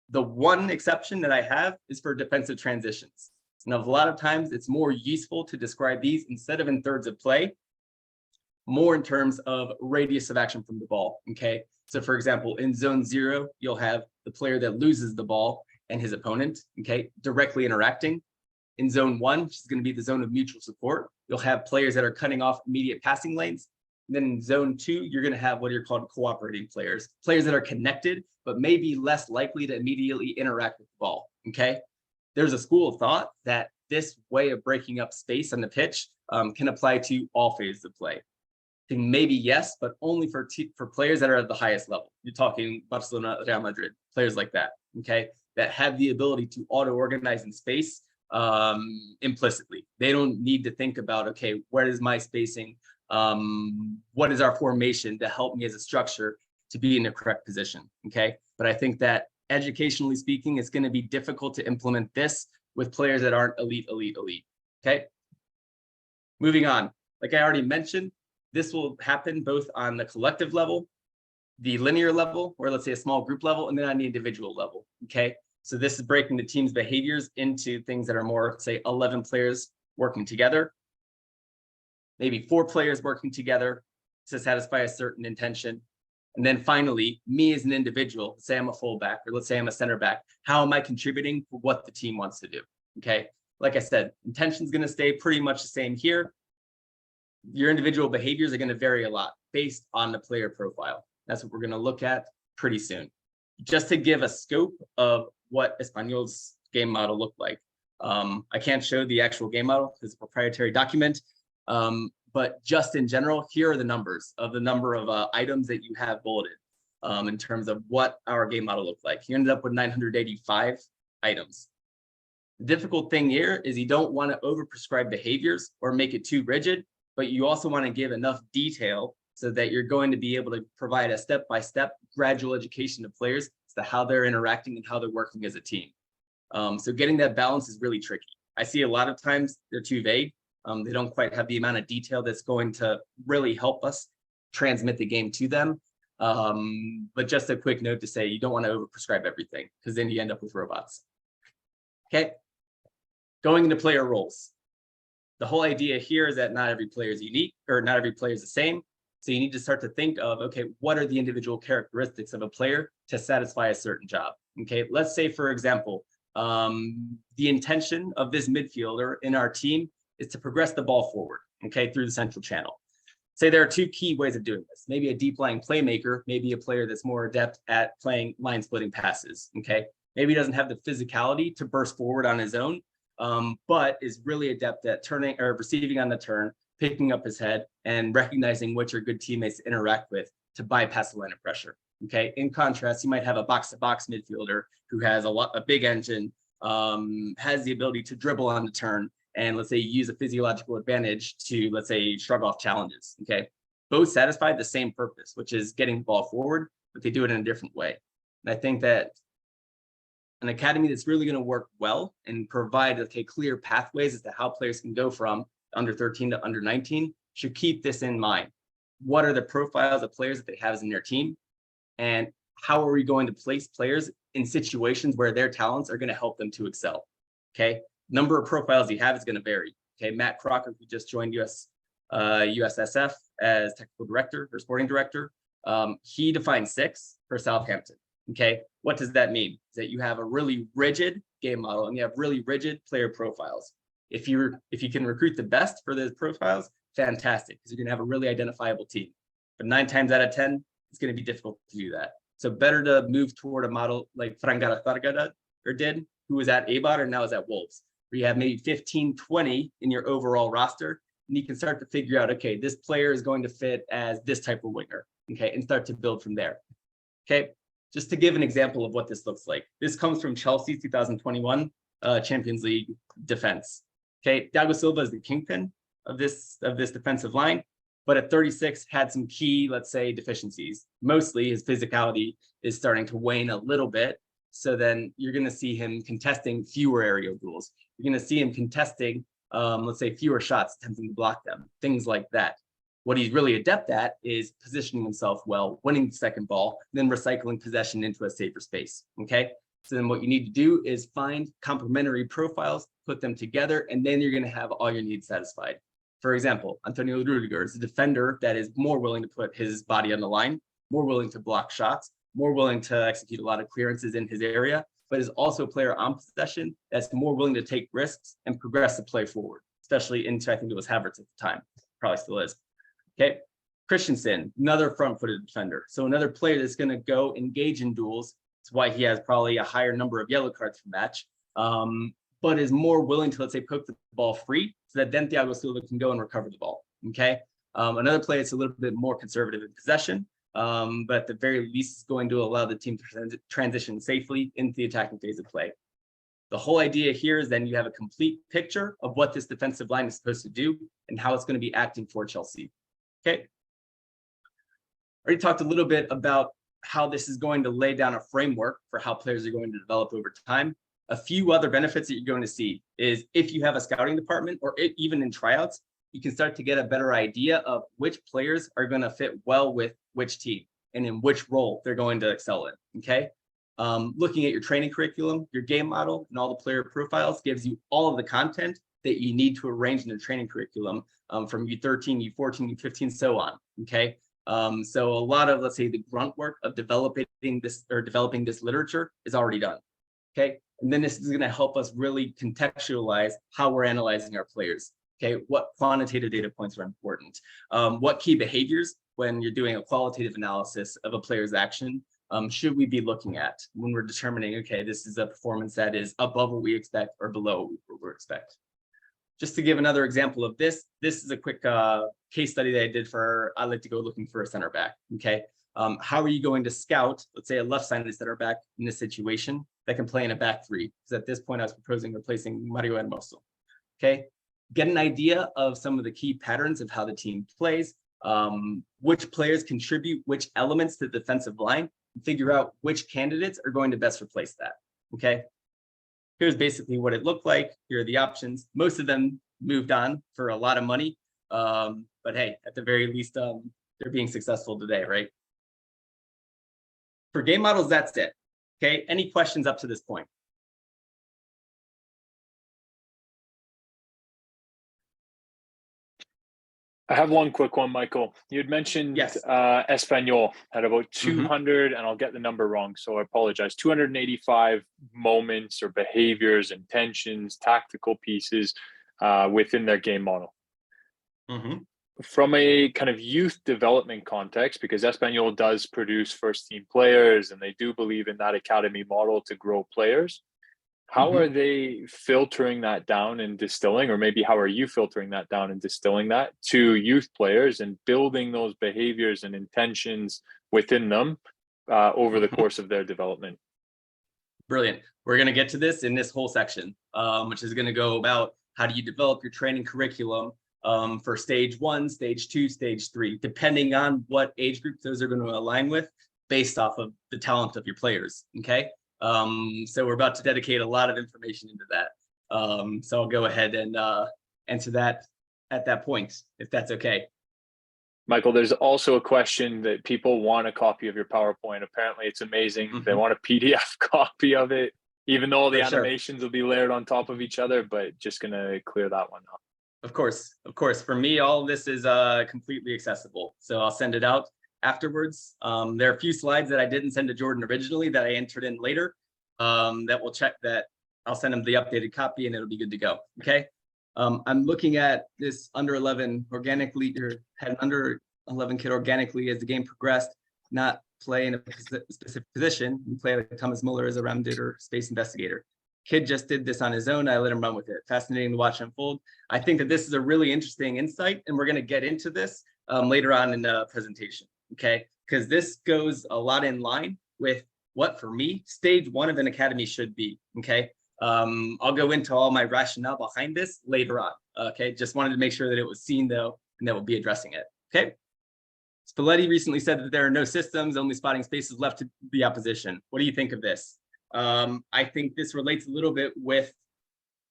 The one exception that I have is for defensive transitions. Now, a lot of times it's more useful to describe these instead of in thirds of play. more in terms of radius of action from the ball, okay? So for example, in zone 0, you'll have the player that loses the ball and his opponent, okay, directly interacting. In zone 1, which is going to be the zone of mutual support, you'll have players that are cutting off immediate passing lanes. And then in zone 2, you're going to have what are called cooperating players, players that are connected, but maybe less likely to immediately interact with the ball, okay? There's a school of thought that this way of breaking up space on the pitch can apply to all phases of play. I think maybe yes, but only for players that are at the highest level. You're talking Barcelona, Real Madrid, players like that, okay, that have the ability to auto-organize in space implicitly. They don't need to think about, okay, where is my spacing? What is our formation to help me as a structure to be in the correct position, okay? But I think that educationally speaking, it's going to be difficult to implement this with players that aren't elite, okay? Moving on, like I already mentioned, this will happen both on the collective level, the linear level, or let's say a small group level, and then on the individual level, okay? So this is breaking the team's behaviors into things that are more, say, 11 players working together, maybe 4 players working together to satisfy a certain intention. And then finally, me as an individual, let's say I'm a fullback, or let's say I'm a center back, how am I contributing for what the team wants to do, okay? Like I said, intention's gonna stay pretty much the same here. Your individual behaviors are gonna vary a lot based on the player profile. That's what we're gonna look at pretty soon. Just to give a scope of what Espanol's game model looked like. I can't show the actual game model because it's a proprietary document, but just in general, here are the numbers of the number of items that you have bulleted in terms of what our game model looked like. You ended up with 985 items. The difficult thing here is you don't want to overprescribe behaviors or make it too rigid, but you also want to give enough detail so that you're going to be able to provide a step-by-step gradual education to players as to how they're interacting and how they're working as a team. So getting that balance is really tricky. I see a lot of times they're too vague. They don't quite have the amount of detail that's going to really help us transmit the game to them. But just a quick note to say, you don't want to overprescribe everything because then you end up with robots. Okay, going into player roles. The whole idea here is that not every player is unique, or not every player is the same. So you need to start to think of, okay, what are the individual characteristics of a player to satisfy a certain job? Okay, let's say, for example, the intention of this midfielder in our team is to progress the ball forward, okay, through the central channel. Say there are 2 key ways of doing this. Maybe a deep lying playmaker, maybe a player that's more adept at playing line splitting passes, okay? Maybe he doesn't have the physicality to burst forward on his own, but is really adept at turning or receiving on the turn, picking up his head, and recognizing which are good teammates to interact with to bypass the line of pressure, okay? In contrast, you might have a box-to-box midfielder who has a big engine, has the ability to dribble on the turn, and let's say use a physiological advantage to, let's say, shrug off challenges, okay? Both satisfy the same purpose, which is getting the ball forward, but they do it in a different way. And I think that an academy that's really gonna work well and provide, okay, clear pathways as to how players can go from under 13 to under 19 should keep this in mind. What are the profiles of players that they have in their team? And how are we going to place players in situations where their talents are gonna help them to excel, okay? Number of profiles you have is going to vary. Okay, Matt Crocker, who just joined USSF as technical director or sporting director, he defined 6 for Southampton. Okay, what does that mean? Is that you have a really rigid game model and you have really rigid player profiles. If you can recruit the best for those profiles, fantastic, because you're going to have a really identifiable team. But 9 times out of 10, it's going to be difficult to do that. So better to move toward a model like Fran Garza did, who was at Eibar and now is at Wolves, where you have maybe 15, 20 in your overall roster, and you can start to figure out, okay, this player is going to fit as this type of winger, okay, and start to build from there. Okay, just to give an example of what this looks like. This comes from Chelsea's 2021 Champions League defense. Okay, Thiago Silva is the kingpin of this defensive line, but at 36 had some key, let's say, deficiencies. Mostly his physicality is starting to wane a little bit. So then you're going to see him contesting fewer aerial duels. You're going to see him contesting, let's say, fewer shots, attempting to block them, things like that. What he's really adept at is positioning himself well, winning the second ball, then recycling possession into a safer space, okay? So then what you need to do is find complementary profiles, put them together, and then you're going to have all your needs satisfied. For example, Antonio Rudiger is a defender that is more willing to put his body on the line, more willing to block shots, more willing to execute a lot of clearances in his area, but is also a player on possession that's more willing to take risks and progress the play forward, especially into, I think it was Havertz at the time, probably still is. Okay, Christensen, another front-footed defender. So another player that's going to go engage in duels. That's why he has probably a higher number of yellow cards per match, but is more willing to, let's say, poke the ball free so that then Thiago Silva can go and recover the ball. Okay, another player that's a little bit more conservative in possession, but at the very least is going to allow the team to transition safely into the attacking phase of play. The whole idea here is then you have a complete picture of what this defensive line is supposed to do and how it's going to be acting for Chelsea. Okay. Already talked a little bit about how this is going to lay down a framework for how players are going to develop over time. A few other benefits that you're going to see is if you have a scouting department or even in tryouts, you can start to get a better idea of which players are going to fit well with which team and in which role they're going to excel in. Okay. Looking at your training curriculum, your game model, and all the player profiles gives you all of the content that you need to arrange in the training curriculum from U13, U14, U15, so on. Okay. So a lot of, let's say, the grunt work of developing this literature is already done. Okay. And then this is going to help us really contextualize how we're analyzing our players. Okay. What quantitative data points are important? What key behaviors, when you're doing a qualitative analysis of a player's action, should we be looking at when we're determining, okay, this is a performance that is above what we expect or below what we expect. Just to give another example of this is a quick case study that I did for, I like to go looking for a center back, okay? How are you going to scout, let's say, a left-sided center back in this situation that can play in a back three? Because at this point, I was proposing replacing Mario Hermoso, okay? Get an idea of some of the key patterns of how the team plays, which players contribute which elements to the defensive line, and figure out which candidates are going to best replace that, okay? Here's basically what it looked like. Here are the options. Most of them moved on for a lot of money, but hey, at the very least, they're being successful today, right? For game models, that's it, okay? Any questions up to this point? I have one quick one, Michael. You had mentioned yes. Espanol had about 200, and I'll get the number wrong, so I apologize, 285 moments or behaviors, intentions, tactical pieces within their game model. From a kind of youth development context, because Espanol does produce first-team players, and they do believe in that academy model to grow players, how are they filtering that down and distilling, or maybe how are you filtering that down and distilling that to youth players and building those behaviors and intentions within them over the course of their development? Brilliant. We're going to get to this in this whole section, which is going to go about how do you develop your training curriculum for stage 1, stage 2, stage 3, depending on what age group those are going to align with based off of the talent of your players. Okay. So we're about to dedicate a lot of information into that. So I'll go ahead and answer that at that point, if that's okay. Michael, there's also a question that people want a copy of your PowerPoint. Apparently it's amazing. They want a PDF copy of it, even though the animations will be layered on top of each other, but just going to clear that one up. Of course. For me, all of this is completely accessible. So I'll send it out afterwards. There are a few slides that I didn't send to Jordan originally that I entered in later that will check that. I'll send him the updated copy and it'll be good to go. Okay. I'm looking at this under 11 organically, or had an under 11 kid organically as the game progressed, not play in a specific position. We play like Thomas Muller as a rounded or space investigator. Kid just did this on his own. I let him run with it. Fascinating to watch unfold. I think that this is a really interesting insight, and we're going to get into this later on in the presentation. Okay, because this goes a lot in line with what, for me, stage 1 of an academy should be. Okay, I'll go into all my rationale behind this later on. Okay, just wanted to make sure that it was seen though, and that we'll be addressing it. Okay, Spalletti recently said that there are no systems, only spotting spaces left to the opposition. What do you think of this? I think this relates a little bit with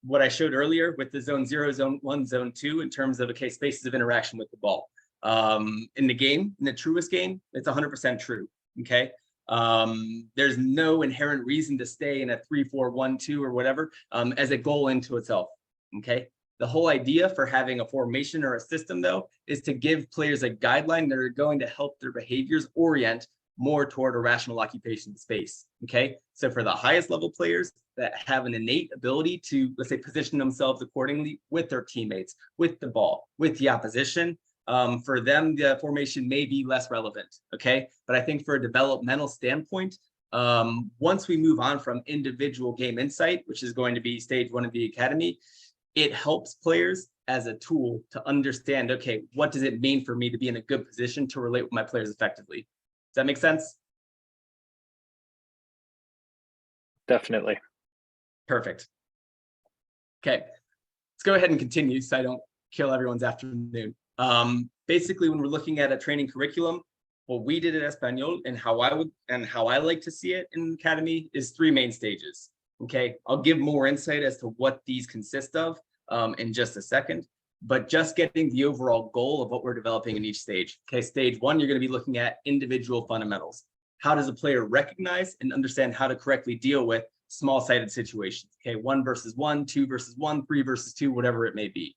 what I showed earlier with the zone 0, zone 1, zone 2 in terms of, okay, spaces of interaction with the ball. In the game, in the truest game, it's 100% true. Okay. There's no inherent reason to stay in a 3-4-1-2 or whatever as a goal into itself. Okay. The whole idea for having a formation or a system, though, is to give players a guideline that are going to help their behaviors orient more toward a rational occupation space. Okay, so for the highest level players that have an innate ability to, let's say, position themselves accordingly with their teammates, with the ball, with the opposition, for them, the formation may be less relevant. Okay, but I think for a developmental standpoint, once we move on from individual game insight, which is going to be stage 1 of the academy, it helps players as a tool to understand, okay, what does it mean for me to be in a good position to relate with my players effectively? Does that make sense? Definitely. Perfect. Okay, let's go ahead and continue so I don't kill everyone's afternoon. Basically, when we're looking at a training curriculum, what we did at Espanol and how I like to see it in the academy is 3 main stages. Okay, I'll give more insight as to what these consist of in just a second, but just getting the overall goal of what we're developing in each stage. Okay, stage 1, you're going to be looking at individual fundamentals. How does a player recognize and understand how to correctly deal with small-sided situations? Okay, 1 versus 1, 2 versus 1, 3 versus 2, whatever it may be.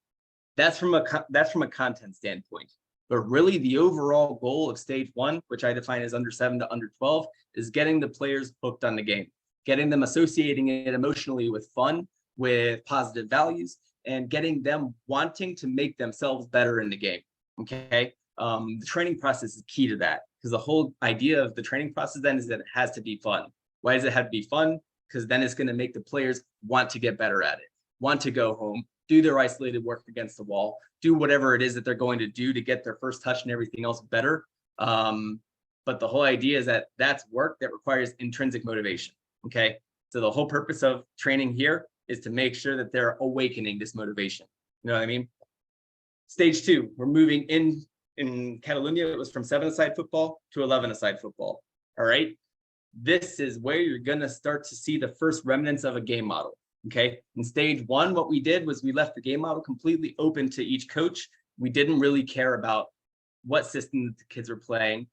That's from a content standpoint. But really, the overall goal of stage 1, which I define as under 7 to under 12, is getting the players hooked on the game, getting them associating it emotionally with fun, with positive values, and getting them wanting to make themselves better in the game. Okay, the training process is key to that, because the whole idea of the training process then is that it has to be fun. Why does it have to be fun? Because then it's going to make the players want to get better at it, want to go home, do their isolated work against the wall, do whatever it is that they're going to do to get their first touch and everything else better. But the whole idea is that that's work that requires intrinsic motivation. Okay, so the whole purpose of training here is to make sure that they're awakening this motivation. You know what I mean? Stage 2, we're moving in Catalonia, it was from 7-a-side football to 11-a-side football. All right, this is where you're going to start to see the first remnants of a game model. Okay, in stage 1, what we did was we left the game model completely open to each coach. We didn't really care about what system the kids were playing,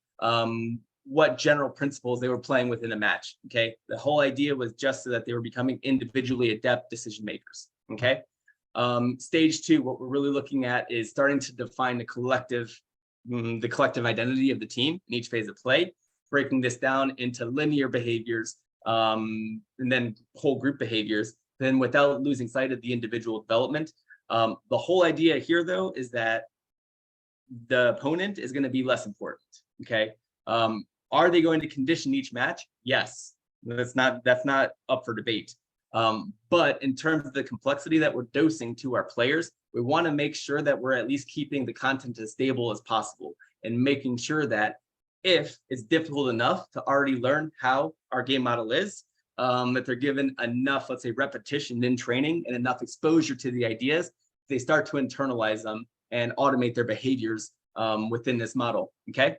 what general principles they were playing within a match. Okay, the whole idea was just so that they were becoming individually adept decision makers. Okay, stage 2, what we're really looking at is starting to define the collective identity of the team in each phase of play, breaking this down into linear behaviors, and then whole group behaviors, then without losing sight of the individual development. The whole idea here, though, is that the opponent is going to be less important. Okay, are they going to condition each match? Yes, that's not up for debate. But in terms of the complexity that we're dosing to our players, we want to make sure that we're at least keeping the content as stable as possible and making sure that if it's difficult enough to already learn how our game model is, that they're given enough, let's say, repetition in training and enough exposure to the ideas, they start to internalize them and automate their behaviors within this model. Okay.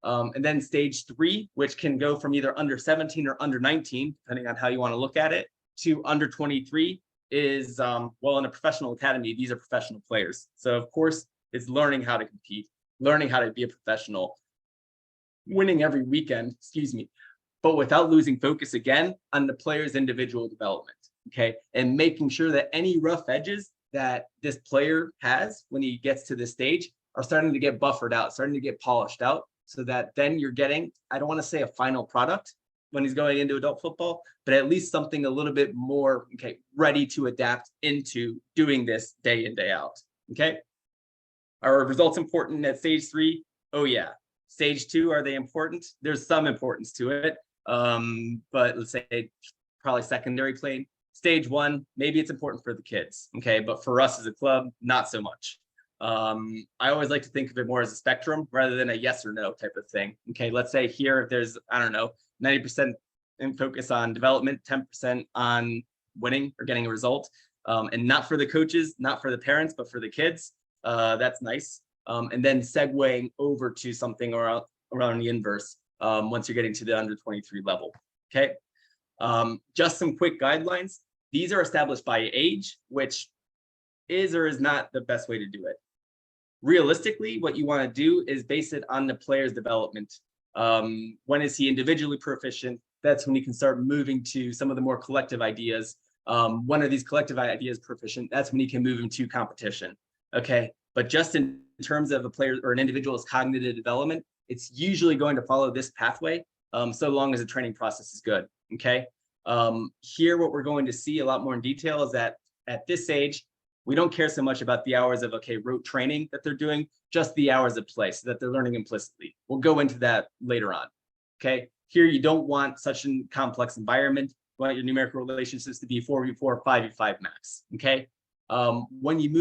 And then stage 3, which can go from either under 17 or under 19, depending on how you want to look at it, to under 23 is, well, in a professional academy, these are professional players. So of course, it's learning how to compete, learning how to be a professional, winning every weekend, but without losing focus again on the player's individual development. Okay, and making sure that any rough edges that this player has when he gets to this stage are starting to get buffered out, starting to get polished out, so that then you're getting, I don't want to say a final product when he's going into adult football, but at least something a little bit more, okay, ready to adapt into doing this day in, day out. Okay, are results important at stage 3? Oh yeah. Stage 2, are they important? There's some importance to it, but let's say probably secondary plane. Stage 1, maybe it's important for the kids, okay, but for us as a club, not so much. I always like to think of it more as a spectrum rather than a yes or no type of thing. Okay, let's say here there's, I don't know, 90% in focus on development, 10% on winning or getting a result, and not for the coaches, not for the parents, but for the kids. That's nice. And then segueing over to something around the inverse once you're getting to the under 23 level. Okay, just some quick guidelines. These are established by age, which is or is not the best way to do it. Realistically, what you want to do is base it on the player's development. When is he individually proficient? That's when you can start moving to some of the more collective ideas. When are these collective ideas proficient? That's when you can move into competition. Okay, but just in terms of a player or an individual's cognitive development, it's usually going to follow this pathway, so long as the training process is good. Okay, here what we're going to see a lot more in detail is that at this age, we don't care so much about the hours of rote training that they're doing, just the hours of play, so that they're learning implicitly. We'll go into that later on. Okay, here you don't want such a complex environment. You want your numerical relationships to be 4v4, 5v5 max. Okay, when you're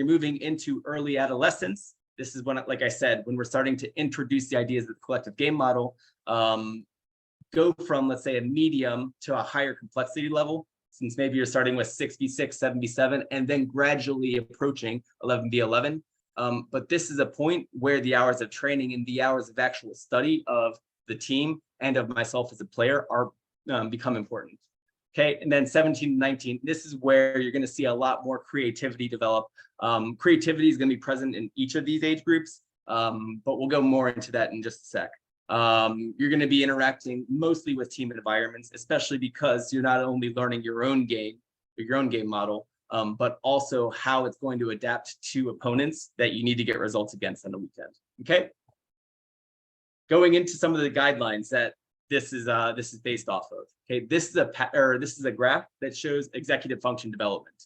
moving into early adolescence, this is when, like I said, when we're starting to introduce the ideas of the collective game model, go from, let's say, a medium to a higher complexity level, since maybe you're starting with 6v6, 7v7, and then gradually approaching 11v11. But this is a point where the hours of training and the hours of actual study of the team and of myself as a player are become important. Okay, and then 17 to 19, this is where you're going to see a lot more creativity develop. Creativity is going to be present in each of these age groups, but we'll go more into that in just a sec. You're going to be interacting mostly with team environments, especially because you're not only learning your own game model, but also how it's going to adapt to opponents that you need to get results against on the weekend. Okay, going into some of the guidelines that this is based off of. Okay, this is a graph that shows executive function development.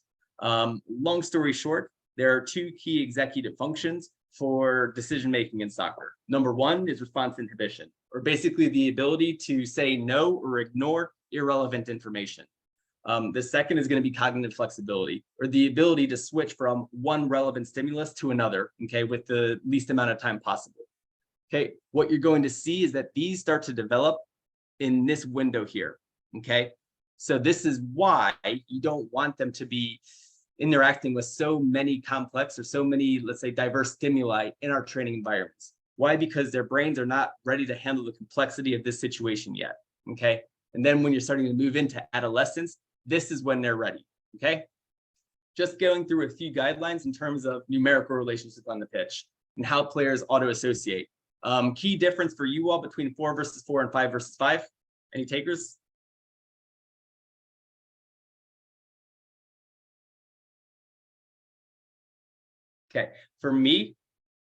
Long story short, there are two key executive functions for decision making in soccer. Number one is response inhibition, or basically the ability to say no or ignore irrelevant information. The second is going to be cognitive flexibility, or the ability to switch from one relevant stimulus to another, okay, with the least amount of time possible. Okay, what you're going to see is that these start to develop in this window here. Okay, so this is why you don't want them to be interacting with so many complex or so many, let's say, diverse stimuli in our training environments. Why? Because their brains are not ready to handle the complexity of this situation yet. Okay, and then when you're starting to move into adolescence, this is when they're ready. Okay, just going through a few guidelines in terms of numerical relationships on the pitch and how players auto associate. Key difference for you all between 4 versus 4 and 5 versus 5. Any takers? Okay, for me,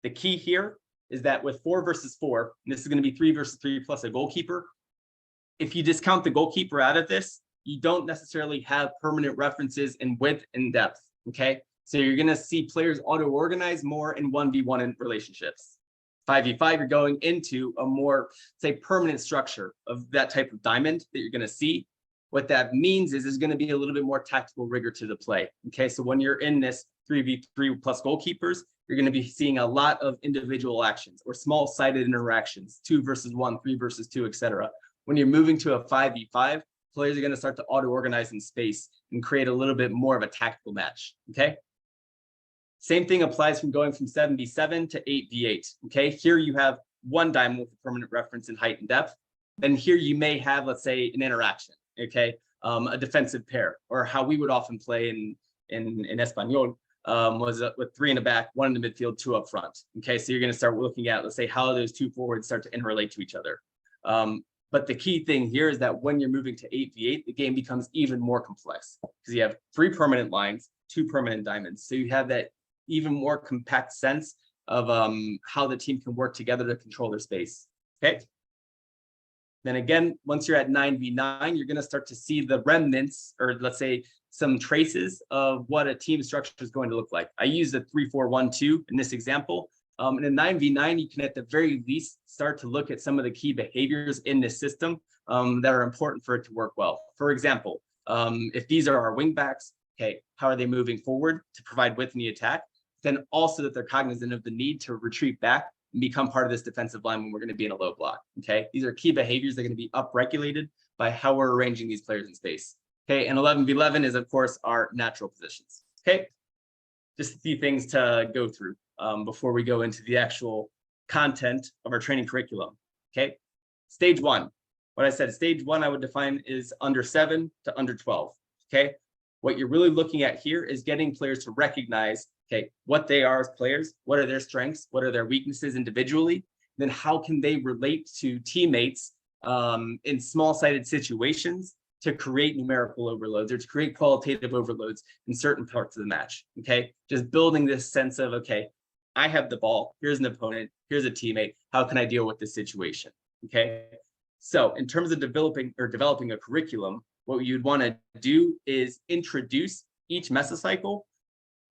the key here is that with 4 versus 4, and this is going to be 3 versus 3 plus a goalkeeper, if you discount the goalkeeper out of this, you don't necessarily have permanent references in width and depth. Okay, so you're going to see players auto-organize more in 1v1 in relationships. 5v5, you're going into a more, say, permanent structure of that type of diamond that you're going to see. What that means is there's going to be a little bit more tactical rigor to the play. Okay, so when you're in this 3v3 plus goalkeepers, you're going to be seeing a lot of individual actions or small-sided interactions, 2 versus 1, 3 versus 2, etc. When you're moving to a 5v5, players are going to start to auto-organize in space and create a little bit more of a tactical match. Okay. Same thing applies from going from 7v7 to 8v8. Okay, here you have one diamond with a permanent reference in height and depth. Then here you may have, let's say, an interaction. Okay, a defensive pair, or how we would often play in Espanol was with 3 in the back, 1 in the midfield, 2 up front. Okay, so you're going to start looking at, let's say, how those 2 forwards start to interrelate to each other. But the key thing here is that when you're moving to 8v8, the game becomes even more complex because you have 3 permanent lines, 2 permanent diamonds. So you have that even more compact sense of how the team can work together to control their space. Okay. Then again, once you're at 9v9, you're going to start to see the remnants, or let's say some traces of what a team structure is going to look like. I use the 3-4-1-2 in this example. In a 9v9, you can at the very least start to look at some of the key behaviors in this system that are important for it to work well. For example, if these are our wing backs, okay, how are they moving forward to provide width in the attack? Then also that they're cognizant of the need to retreat back and become part of this defensive line when we're going to be in a low block. Okay, these are key behaviors that are going to be upregulated by how we're arranging these players in space. Okay, and 11v11 is, of course, our natural positions. Okay, just a few things to go through before we go into the actual content of our training curriculum. Okay, stage 1. What I said, stage 1 I would define is under 7 to under 12. Okay, what you're really looking at here is getting players to recognize, okay, what they are as players, what are their strengths, what are their weaknesses individually, then how can they relate to teammates in small-sided situations to create numerical overloads or to create qualitative overloads in certain parts of the match. Okay, just building this sense of, okay, I have the ball, here's an opponent, here's a teammate, how can I deal with this situation? Okay, so in terms of developing a curriculum, what you'd want to do is introduce each mesocycle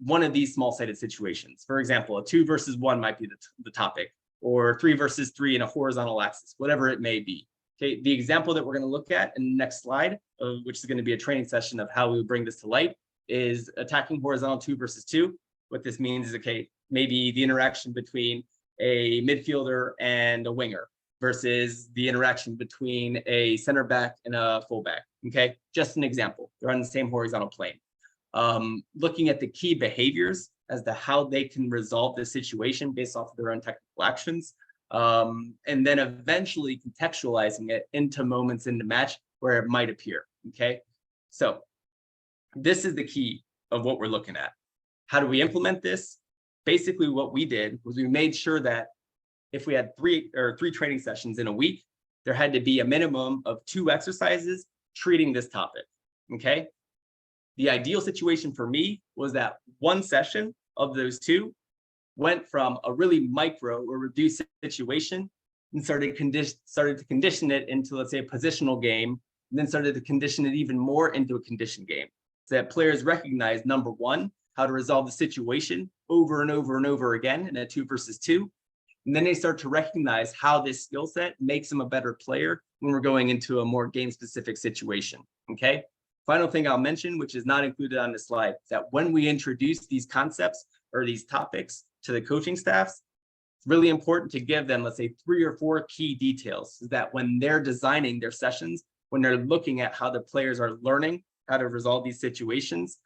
one of these small-sided situations. For example, a 2 versus 1 might be the topic, or 3 versus 3 in a horizontal axis, whatever it may be. Okay, the example that we're going to look at in the next slide, which is going to be a training session of how we would bring this to light, is attacking horizontal 2 versus 2. What this means is, okay, maybe the interaction between a midfielder and a winger versus the interaction between a center back and a fullback. Okay, just an example. They're on the same horizontal plane. Looking at the key behaviors as to how they can resolve the situation based off of their own technical actions. And then eventually contextualizing it into moments in the match where it might appear. Okay, so this is the key of what we're looking at. How do we implement this? Basically, what we did was we made sure that if we had three training sessions in a week, there had to be a minimum of 2 exercises treating this topic. Okay, the ideal situation for me was that one session of those 2 went from a really micro or reduced situation and started to condition it into, let's say, a positional game, and then started to condition it even more into a condition game, so that players recognize, number one, how to resolve the situation over and over and over again in a 2 versus 2. And then they start to recognize how this skill set makes them a better player when we're going into a more game-specific situation. Okay. Final thing I'll mention, which is not included on this slide, is that when we introduce these concepts or these topics to the coaching staffs, it's really important to give them, let's say, 3 or 4 key details, so that when they're designing their sessions, when they're looking at how the players are learning how to resolve these situations,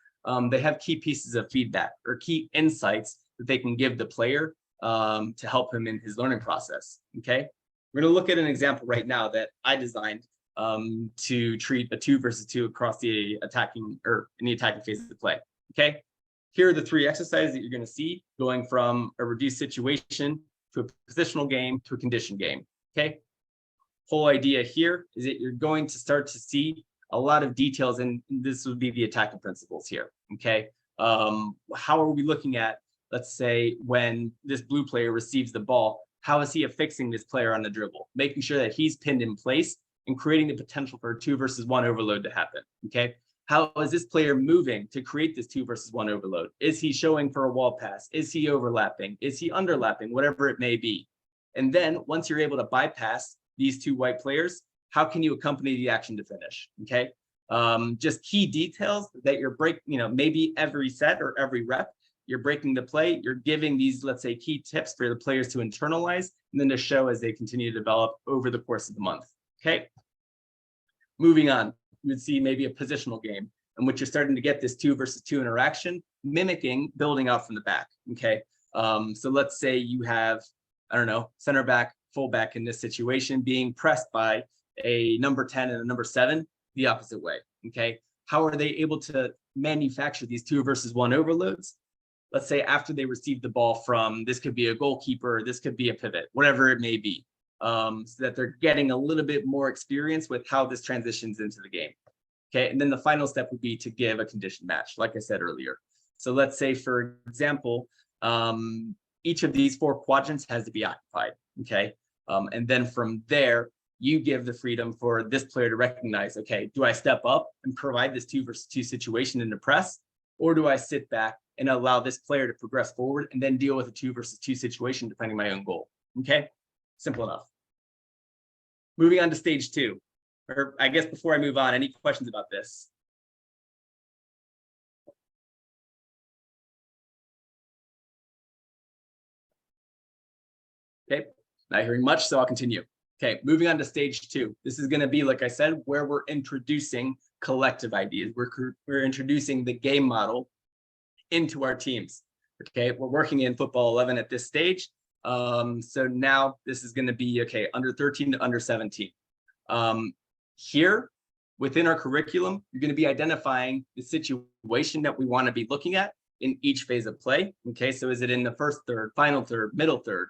they have key pieces of feedback or key insights that they can give the player to help him in his learning process. Okay, we're going to look at an example right now that I designed to treat a 2 versus 2 across the attacking or in the attacking phase of the play. Okay, here are the 3 exercises that you're going to see going from a reduced situation to a positional game to a condition game. Okay, whole idea here is that you're going to start to see a lot of details, and this would be the attacking principles here. Okay, how are we looking at, let's say, when this blue player receives the ball, how is he affixing this player on the dribble, making sure that he's pinned in place and creating the potential for a 2 versus 1 overload to happen. Okay, how is this player moving to create this 2 versus 1 overload? Is he showing for a wall pass? Is he overlapping? Is he underlapping? Whatever it may be. And then once you're able to bypass these 2 white players, how can you accompany the action to finish? Okay, just key details that you're maybe every set or every rep, you're breaking the play, you're giving these, let's say, key tips for the players to internalize and then to show as they continue to develop over the course of the month. Okay, moving on, you would see maybe a positional game in which you're starting to get this 2 versus 2 interaction, mimicking building out from the back. Okay, so let's say you have, I don't know, center back, fullback in this situation being pressed by a number 10 and a number 7 the opposite way. Okay, how are they able to manufacture these 2 versus 1 overloads? Let's say after they receive the ball from, this could be a goalkeeper, this could be a pivot, whatever it may be, so that they're getting a little bit more experience with how this transitions into the game. Okay, and then the final step would be to give a conditioned match, like I said earlier. So let's say, for example, each of these 4 quadrants has to be occupied. Okay, and then from there, you give the freedom for this player to recognize, okay, do I step up and provide this 2 versus 2 situation in the press, or do I sit back and allow this player to progress forward and then deal with a 2 versus 2 situation depending on my own goal? Okay, simple enough. Moving on to stage 2, or I guess before I move on, any questions about this? Okay, not hearing much, so I'll continue. Okay, moving on to stage 2. This is going to be, like I said, where we're introducing collective ideas. We're introducing the game model into our teams. Okay, we're working in football 11 at this stage. So now this is going to be, okay, under 13 to under 17. Here within our curriculum, you're going to be identifying the situation that we want to be looking at in each phase of play. Okay, so is it in the first third, final third, middle third?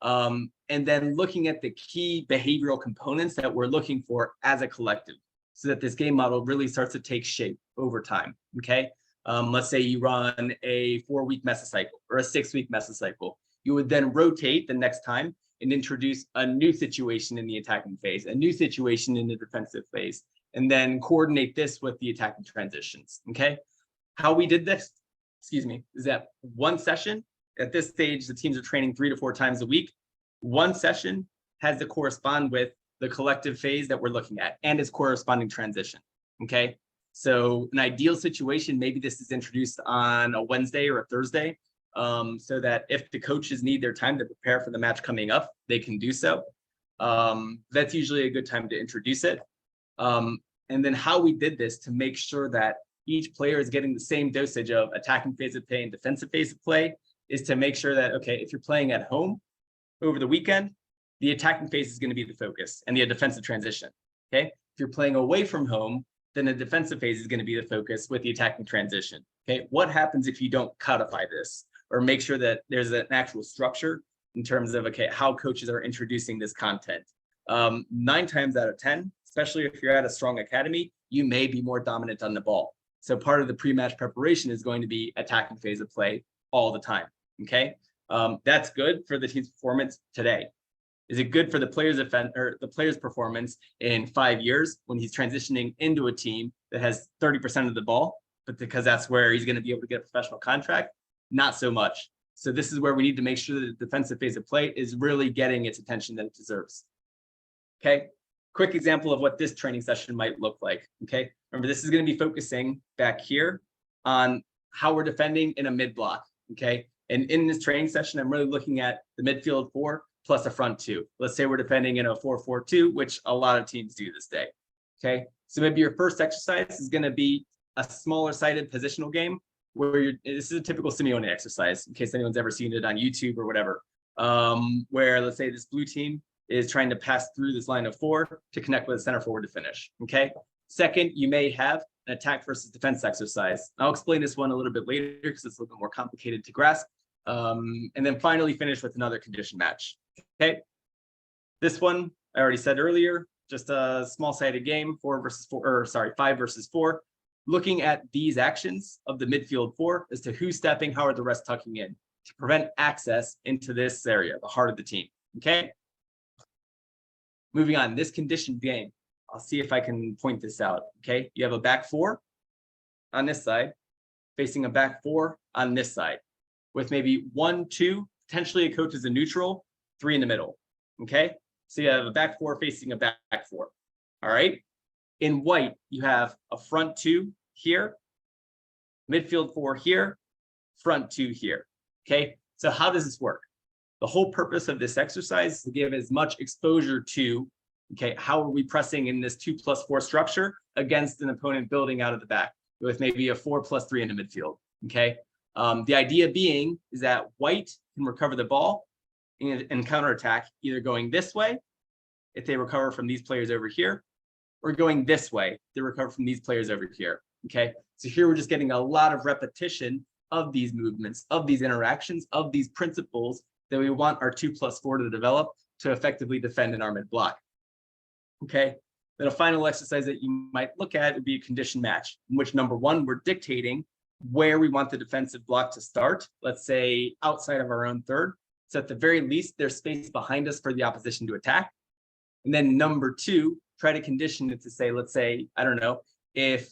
And then looking at the key behavioral components that we're looking for as a collective. so that this game model really starts to take shape over time, okay? Let's say you run a 4-week mesocycle or a 6-week mesocycle. You would then rotate the next time and introduce a new situation in the attacking phase, a new situation in the defensive phase, and then coordinate this with the attacking transitions, okay? How we did this, excuse me, is that one session, at this stage, the teams are training 3 to 4 times a week. One session has to correspond with the collective phase that we're looking at and its corresponding transition, okay? So an ideal situation, maybe this is introduced on a Wednesday or a Thursday, so that if the coaches need their time to prepare for the match coming up, they can do so. That's usually a good time to introduce it. And then how we did this to make sure that each player is getting the same dosage of attacking phase of play and defensive phase of play is to make sure that, okay, if you're playing at home over the weekend, the attacking phase is going to be the focus and the defensive transition, okay? If you're playing away from home, then the defensive phase is going to be the focus with the attacking transition, okay? What happens if you don't codify this or make sure that there's an actual structure in terms of, okay, how coaches are introducing this content? 9 times out of 10, especially if you're at a strong academy, you may be more dominant on the ball. So part of the pre-match preparation is going to be attacking phase of play all the time, okay? That's good for the team's performance today. Is it good for the player's performance in 5 years when he's transitioning into a team that has 30% of the ball, but because that's where he's going to be able to get a professional contract? Not so much. So this is where we need to make sure that the defensive phase of play is really getting its attention that it deserves. Okay, quick example of what this training session might look like. Okay, remember this is going to be focusing back here on how we're defending in a mid block. Okay, and in this training session, I'm really looking at the midfield 4 plus a front 2. Let's say we're defending in a 4-4-2, which a lot of teams do this day. Okay, so maybe your first exercise is going to be a smaller sided positional game where this is a typical Simeone exercise in case anyone's ever seen it on YouTube or whatever, where let's say this blue team is trying to pass through this line of 4 to connect with a center forward to finish. Okay. Second, you may have an attack versus defense exercise. I'll explain this one a little bit later because it's a little bit more complicated to grasp. And then finally finish with another condition match. Okay. This one I already said earlier, just a small sided game, 5 versus 4. Looking at these actions of the midfield 4 as to who's stepping, how are the rest tucking in to prevent access into this area, the heart of the team. Okay. Moving on, this conditioned game, I'll see if I can point this out. Okay, you have a back 4 on this side, facing a back 4 on this side, with maybe 1, 2, potentially a coach as a neutral, 3 in the middle. Okay, so you have a back 4 facing a back 4. All right. In white, you have a front 2 here, midfield 4 here, front 2 here. Okay, so how does this work? The whole purpose of this exercise is to give as much exposure to, okay, how are we pressing in this 2+4 structure against an opponent building out of the back with maybe a 4+3 in the midfield, okay? The idea being is that white can recover the ball and counterattack either going this way, if they recover from these players over here, or going this way, they recover from these players over here, okay? So here we're just getting a lot of repetition of these movements, of these interactions, of these principles that we want our 2+4 to develop to effectively defend in our mid block. Okay, then a final exercise that you might look at would be a condition match, in which number 1, we're dictating where we want the defensive block to start, let's say outside of our own third. So at the very least, there's space behind us for the opposition to attack. And then number 2, try to condition it to say, let's say, I don't know, if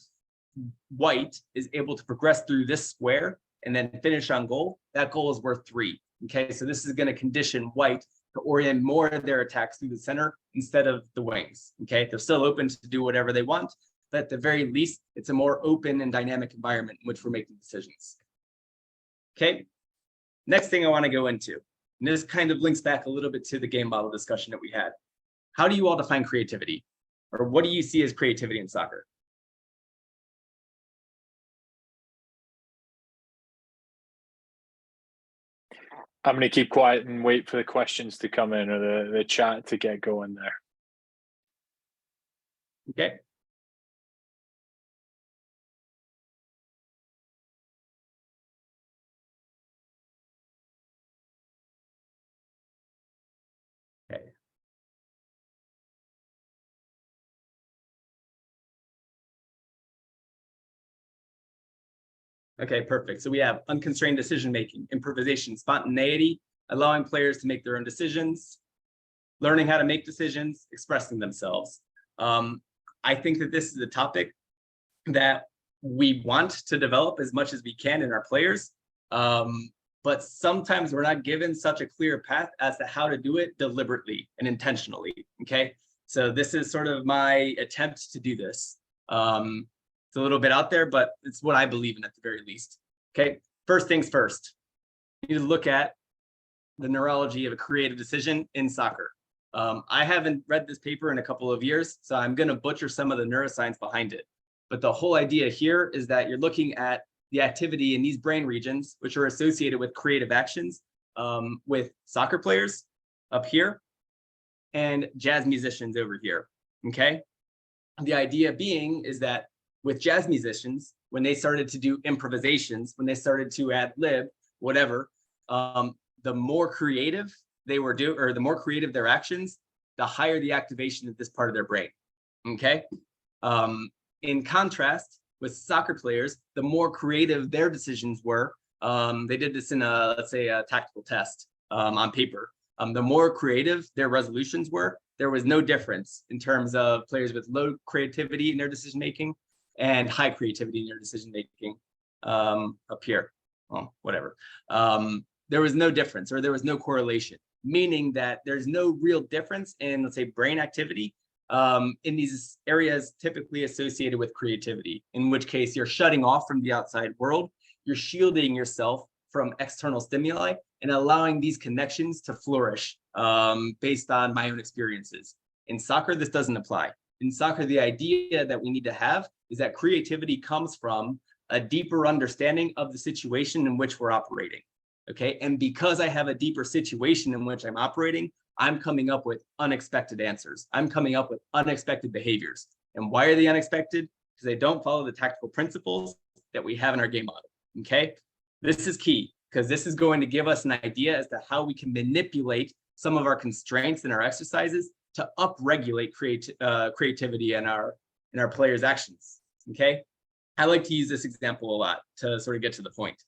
white is able to progress through this square and then finish on goal, that goal is worth 3. Okay, so this is going to condition white to orient more of their attacks through the center instead of the wings. Okay, they're still open to do whatever they want, but at the very least, it's a more open and dynamic environment in which we're making decisions. Okay, next thing I want to go into, and this kind of links back a little bit to the game model discussion that we had. How do you all define creativity? Or what do you see as creativity in soccer? I'm going to keep quiet and wait for the questions to come in or the chat to get going there. Okay. Okay. Okay, perfect. So we have unconstrained decision-making, improvisation, spontaneity, allowing players to make their own decisions, learning how to make decisions, expressing themselves. I think that this is a topic that we want to develop as much as we can in our players. But sometimes we're not given such a clear path as to how to do it deliberately and intentionally, okay? So this is sort of my attempt to do this. It's a little bit out there, but it's what I believe in at the very least, okay? First things first, you need to look at the neurology of a creative decision in soccer. I haven't read this paper in a couple of years, so I'm gonna butcher some of the neuroscience behind it. But the whole idea here is that you're looking at the activity in these brain regions, which are associated with creative actions, with soccer players up here and jazz musicians over here, okay? The idea being is that with jazz musicians, when they started to do improvisations, when they started to ad lib, whatever, the more creative they were doing, or the more creative their actions, the higher the activation of this part of their brain, okay? In contrast, with soccer players, the more creative their decisions were. They did this in a, let's say, a tactical test on paper. The more creative their resolutions were, there was no difference in terms of players with low creativity in their decision-making and high creativity in their decision-making up here, well, whatever. There was no difference, or there was no correlation, meaning that there's no real difference in, let's say, brain activity in these areas typically associated with creativity, in which case you're shutting off from the outside world, you're shielding yourself from external stimuli and allowing these connections to flourish based on my own experiences. In soccer, this doesn't apply. In soccer, the idea that we need to have is that creativity comes from a deeper understanding of the situation in which we're operating, okay? And because I have a deeper situation in which I'm operating, I'm coming up with unexpected answers. I'm coming up with unexpected behaviors. And why are they unexpected? Because they don't follow the tactical principles that we have in our game model, okay? This is key, because this is going to give us an idea as to how we can manipulate some of our constraints in our exercises to upregulate creativity in our players' actions, okay? I like to use this example a lot to sort of get to the point.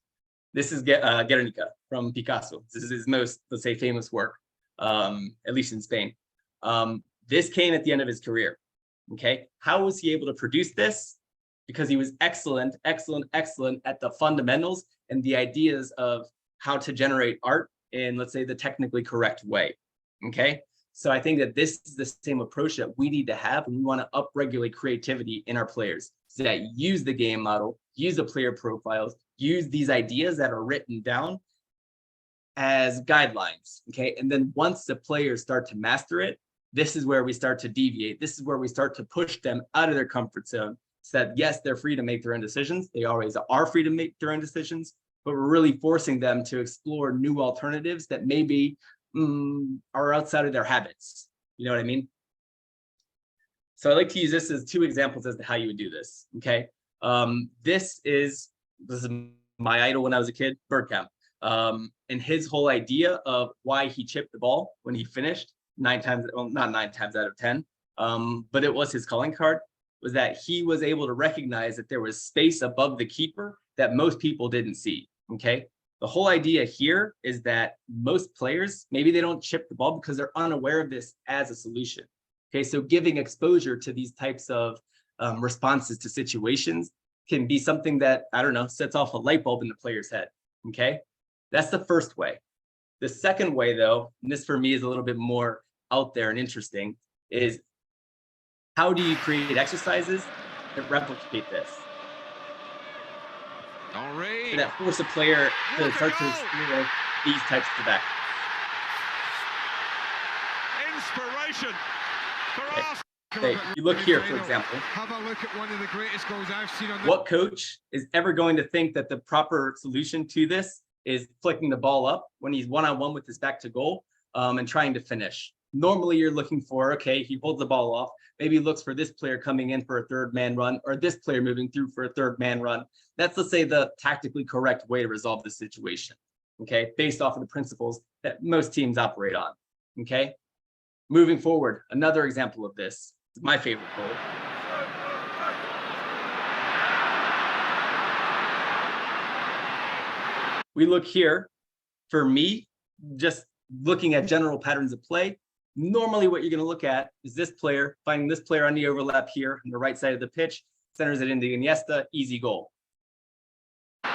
This is Guernica from Picasso. This is his most, let's say, famous work, at least in Spain. This came at the end of his career, okay? How was he able to produce this? Because he was excellent at the fundamentals and the ideas of how to generate art in, let's say, the technically correct way, okay? So I think that this is the same approach that we need to have when we want to upregulate creativity in our players. So that use the game model, use the player profiles, use these ideas that are written down as guidelines, okay? And then once the players start to master it, this is where we start to deviate. This is where we start to push them out of their comfort zone, so that yes, they're free to make their own decisions. They always are free to make their own decisions, but we're really forcing them to explore new alternatives that maybe are outside of their habits. You know what I mean? So I like to use this as two examples as to how you would do this, okay? This is my idol when I was a kid, Bergkamp. And his whole idea of why he chipped the ball when he finished 9 times, well, not 9 times out of 10, but it was his calling card, was that he was able to recognize that there was space above the keeper that most people didn't see, okay? The whole idea here is that most players, maybe they don't chip the ball because they're unaware of this as a solution, okay? So giving exposure to these types of responses to situations can be something that, I don't know, sets off a light bulb in the player's head, okay? That's the first way. The second way, though, and this for me is a little bit more out there and interesting, is how do you create exercises that replicate this? So that force a player to start to explore these types of actions. Inspiration for us. Okay. You look here, for example. Have a look at one of the greatest goals I've seen on what coach is ever going to think that the proper solution to this is flicking the ball up when he's one-on-one with his back to goal and trying to finish? Normally you're looking for, okay, he holds the ball off, maybe looks for this player coming in for a third man run, or this player moving through for a third man run. That's, let's say, the tactically correct way to resolve the situation, okay, based off of the principles that most teams operate on, okay? Moving forward, another example of this, my favorite goal. we look here. For me, just looking at general patterns of play, normally what you're going to look at is this player, finding this player on the overlap here on the right side of the pitch, centers it into Iniesta, easy goal. Where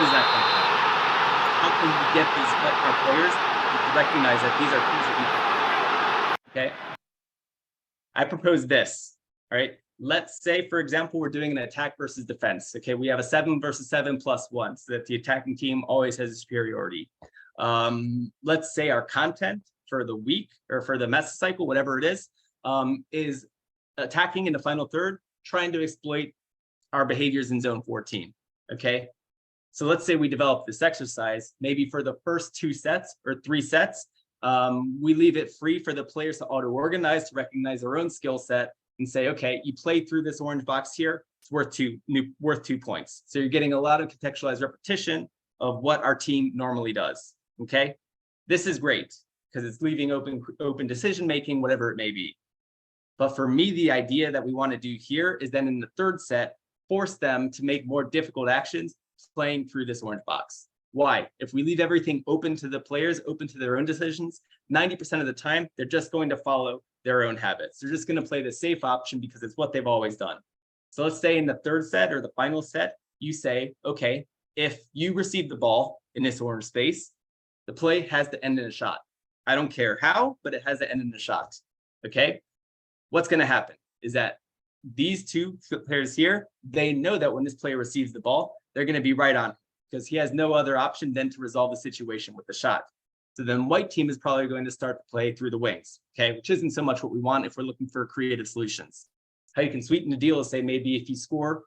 does that come from? How can we get these our players to recognize that these are things that we can? Okay. I propose this. All right. Let's say, for example, we're doing an attack versus defense. Okay. We have a 7 versus 7 plus 1, so that the attacking team always has a superiority. Let's say our content for the week or for the mesocycle, whatever it is attacking in the final third, trying to exploit our behaviors in zone 14. Okay. So let's say we develop this exercise, maybe for the first 2 sets or 3 sets, we leave it free for the players to auto-organize, to recognize their own skill set and say, okay, you play through this orange box here, it's worth 2 points. So you're getting a lot of contextualized repetition of what our team normally does. Okay. This is great because it's leaving open decision-making, whatever it may be. But for me, the idea that we want to do here is then in the third set, force them to make more difficult actions playing through this orange box. Why? If we leave everything open to the players, open to their own decisions, 90% of the time, they're just going to follow their own habits. They're just going to play the safe option because it's what they've always done. So let's say in the third set or the final set, you say, okay, if you receive the ball in this orange space, the play has to end in a shot. I don't care how, but it has to end in a shot. Okay? What's going to happen is that these 2 players here, they know that when this player receives the ball, they're going to be right on because he has no other option than to resolve the situation with the shot. So then white team is probably going to start to play through the wings, okay, which isn't so much what we want if we're looking for creative solutions. How you can sweeten the deal is say maybe if you score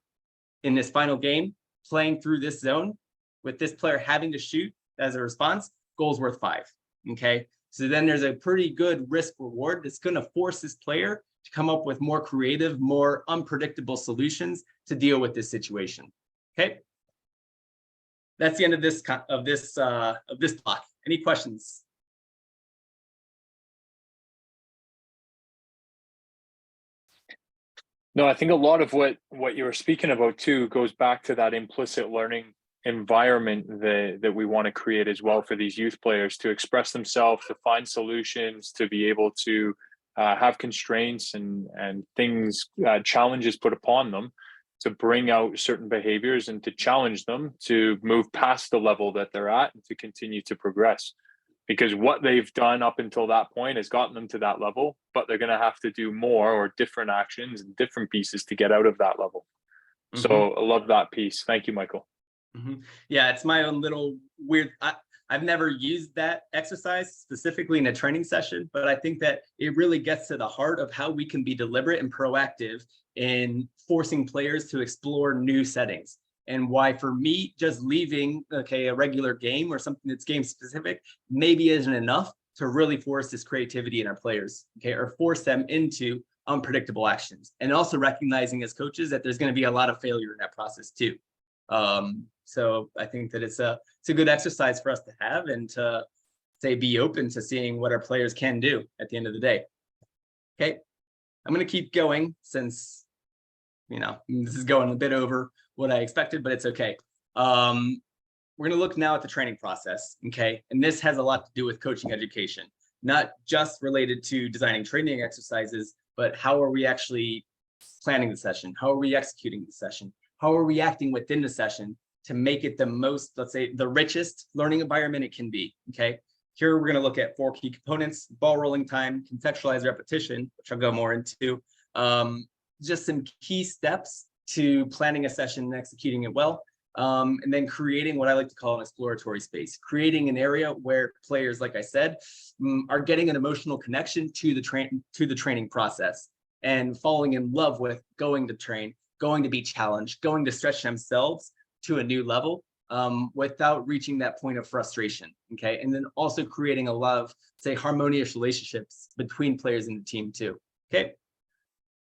in this final game, playing through this zone with this player having to shoot as a response, goal's worth 5, okay? So then there's a pretty good risk reward that's going to force this player to come up with more creative, more unpredictable solutions to deal with this situation. Okay, that's the end of this block. Any questions? No, I think a lot of what you were speaking about too goes back to that implicit learning environment that we want to create as well for these youth players to express themselves, to find solutions, to be able to have constraints and things, challenges put upon them, to bring out certain behaviors and to challenge them to move past the level that they're at and to continue to progress. Because what they've done up until that point has gotten them to that level, but they're going to have to do more or different actions and different pieces to get out of that level. Mm-hmm. So I love that piece. Thank you, Michael. Mm-hmm. Yeah, it's my own little weird, I've never used that exercise specifically in a training session, but I think that it really gets to the heart of how we can be deliberate and proactive in forcing players to explore new settings. And why for me, just leaving, okay, a regular game or something that's game specific maybe isn't enough to really force this creativity in our players, okay, or force them into unpredictable actions. And also recognizing as coaches that there's going to be a lot of failure in that process too. So I think that it's a good exercise for us to have and to say, be open to seeing what our players can do at the end of the day. Okay, I'm going to keep going since, you know, this is going a bit over what I expected, but it's okay. We're going to look now at the training process, okay? And this has a lot to do with coaching education, not just related to designing training exercises, but how are we actually planning the session? How are we executing the session? How are we acting within the session to make it the most, let's say, the richest learning environment it can be, okay? Here, we're going to look at 4 key components: ball rolling time, contextualized repetition, which I'll go more into, just some key steps to planning a session and executing it well, and then creating what I like to call an exploratory space, creating an area where players, like I said, are getting an emotional connection to the training process and falling in love with going to train, going to be challenged, going to stretch themselves to a new level without reaching that point of frustration, okay? And then also creating a lot of, say, harmonious relationships between players in the team too, okay?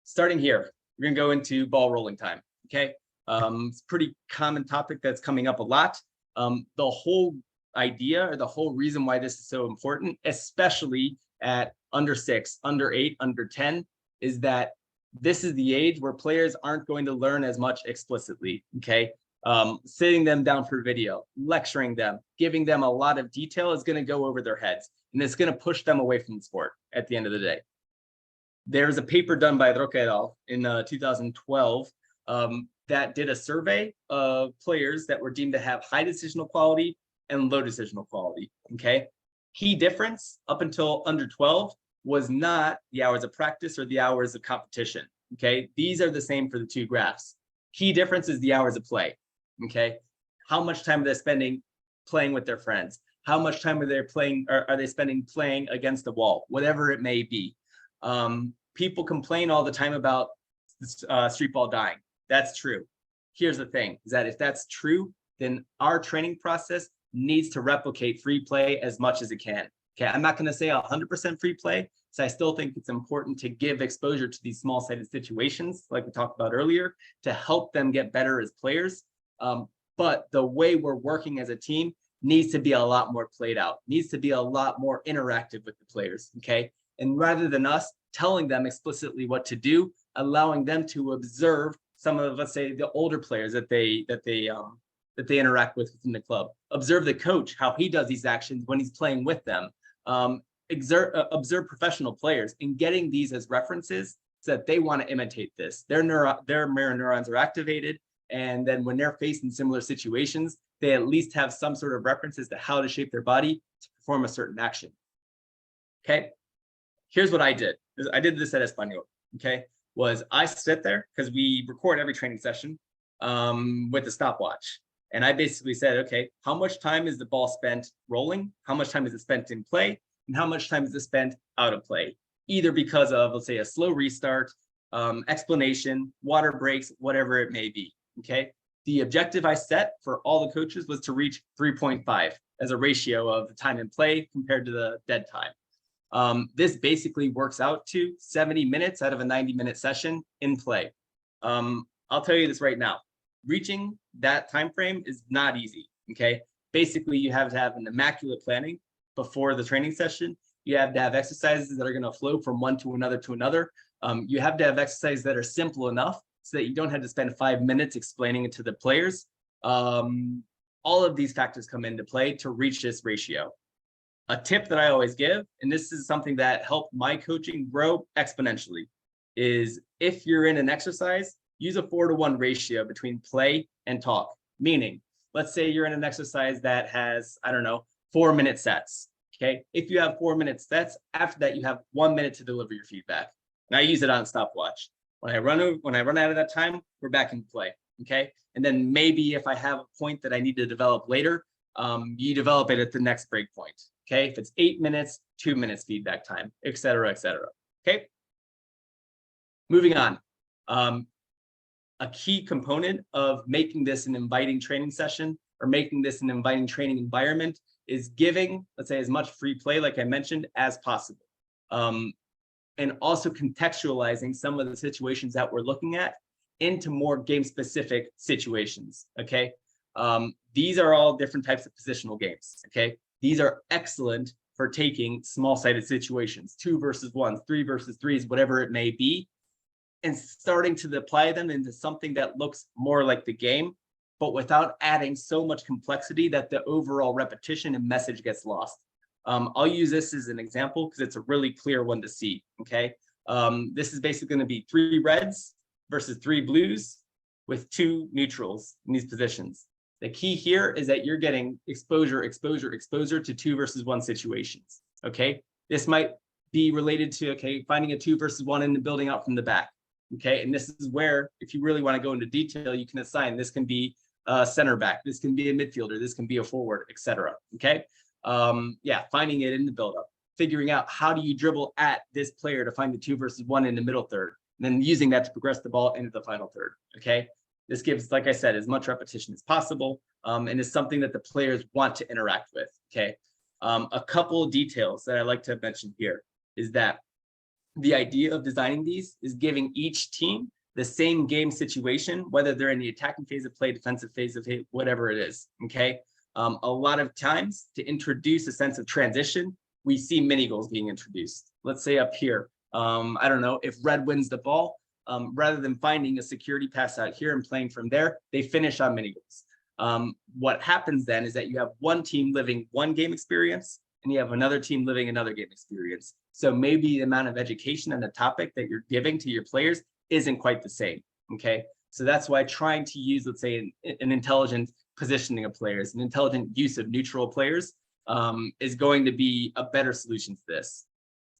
Starting here, we're gonna go into ball rolling time, okay? It's a pretty common topic that's coming up a lot. The whole idea or the whole reason why this is so important, especially at under 6, under 8, under 10, is that this is the age where players aren't going to learn as much explicitly, okay? Sitting them down for video, lecturing them, giving them a lot of detail is going to go over their heads, and it's going to push them away from the sport at the end of the day. There's a paper done by Roca et al. In 2012 that did a survey of players that were deemed to have high decisional quality and low decisional quality, okay? Key difference up until under 12 was not the hours of practice or the hours of competition, okay? These are the same for the two graphs. Key difference is the hours of play, okay? How much time are they spending playing with their friends? How much time are they playing, or are they spending playing against the wall, whatever it may be? People complain all the time about street ball dying. That's true. Here's the thing, is that if that's true, then our training process needs to replicate free play as much as it can. Okay, I'm not going to say 100% free play, so I still think it's important to give exposure to these small-sided situations, like we talked about earlier, to help them get better as players. But the way we're working as a team needs to be a lot more played out, needs to be a lot more interactive with the players, okay? And rather than us telling them explicitly what to do, allowing them to observe some of, let's say, the older players that they interact with within the club. Observe the coach, how he does these actions when he's playing with them. Observe professional players, and getting these as references so that they want to imitate this. Their mirror neurons are activated, and then when they're facing similar situations, they at least have some sort of references to how to shape their body to perform a certain action. Okay, here's what I did. I did this at Espanol, okay? Was I sit there, because we record every training session with the stopwatch. And I basically said, okay, how much time is the ball spent rolling? How much time is it spent in play? And how much time is it spent out of play? Either because of, let's say, a slow restart, explanation, water breaks, whatever it may be, okay? The objective I set for all the coaches was to reach 3.5 as a ratio of the time in play compared to the dead time. This basically works out to 70 minutes out of a 90-minute session in play. I'll tell you this right now. Reaching that time frame is not easy, okay? Basically, you have to have an immaculate planning before the training session. You have to have exercises that are going to flow from one to another to another. You have to have exercises that are simple enough so that you don't have to spend 5 minutes explaining it to the players. All of these factors come into play to reach this ratio. A tip that I always give, and this is something that helped my coaching grow exponentially, is if you're in an exercise, use a 4-to-1 ratio between play and talk. Meaning, let's say you're in an exercise that has, I don't know, 4-minute sets. Okay. If you have 4-minute sets, after that, you have 1 minute to deliver your feedback. And I use it on stopwatch. When I run out of that time, we're back in play. Okay. And then maybe if I have a point that I need to develop later, you develop it at the next break point. Okay. If it's 8 minutes, 2 minutes feedback time, et cetera, et cetera. Okay. Moving on. A key component of making this an inviting training session or making this an inviting training environment is giving, let's say, as much free play, like I mentioned, as possible. And also contextualizing some of the situations that we're looking at into more game-specific situations, okay? These are all different types of positional games, okay? These are excellent for taking small-sided situations, 2 versus 1s, 3 versus 3s, whatever it may be, and starting to apply them into something that looks more like the game, but without adding so much complexity that the overall repetition and message gets lost. I'll use this as an example because it's a really clear one to see, okay? This is basically going to be 3 reds versus 3 blues with 2 neutrals in these positions. The key here is that you're getting exposure to 2 versus 1 situations, okay? This might be related to, okay, finding a 2 versus 1 and building out from the back, okay? And this is where, if you really want to go into detail, you can assign, this can be a center back, this can be a midfielder, this can be a forward, etc. Okay? Yeah, finding it in the buildup, figuring out how do you dribble at this player to find the 2 versus 1 in the middle third, and then using that to progress the ball into the final third, okay? This gives, like I said, as much repetition as possible, and is something that the players want to interact with, okay? A couple of details that I like to mention here is that the idea of designing these is giving each team the same game situation, whether they're in the attacking phase of play, defensive phase of play, whatever it is, okay? A lot of times to introduce a sense of transition, we see mini goals being introduced. Let's say up here, I don't know, if red wins the ball, rather than finding a security pass out here and playing from there, they finish on mini goals. What happens then is that you have one team living one game experience and you have another team living another game experience. So maybe the amount of education on the topic that you're giving to your players isn't quite the same, okay? So that's why trying to use, let's say, an intelligent positioning of players, an intelligent use of neutral players is going to be a better solution to this.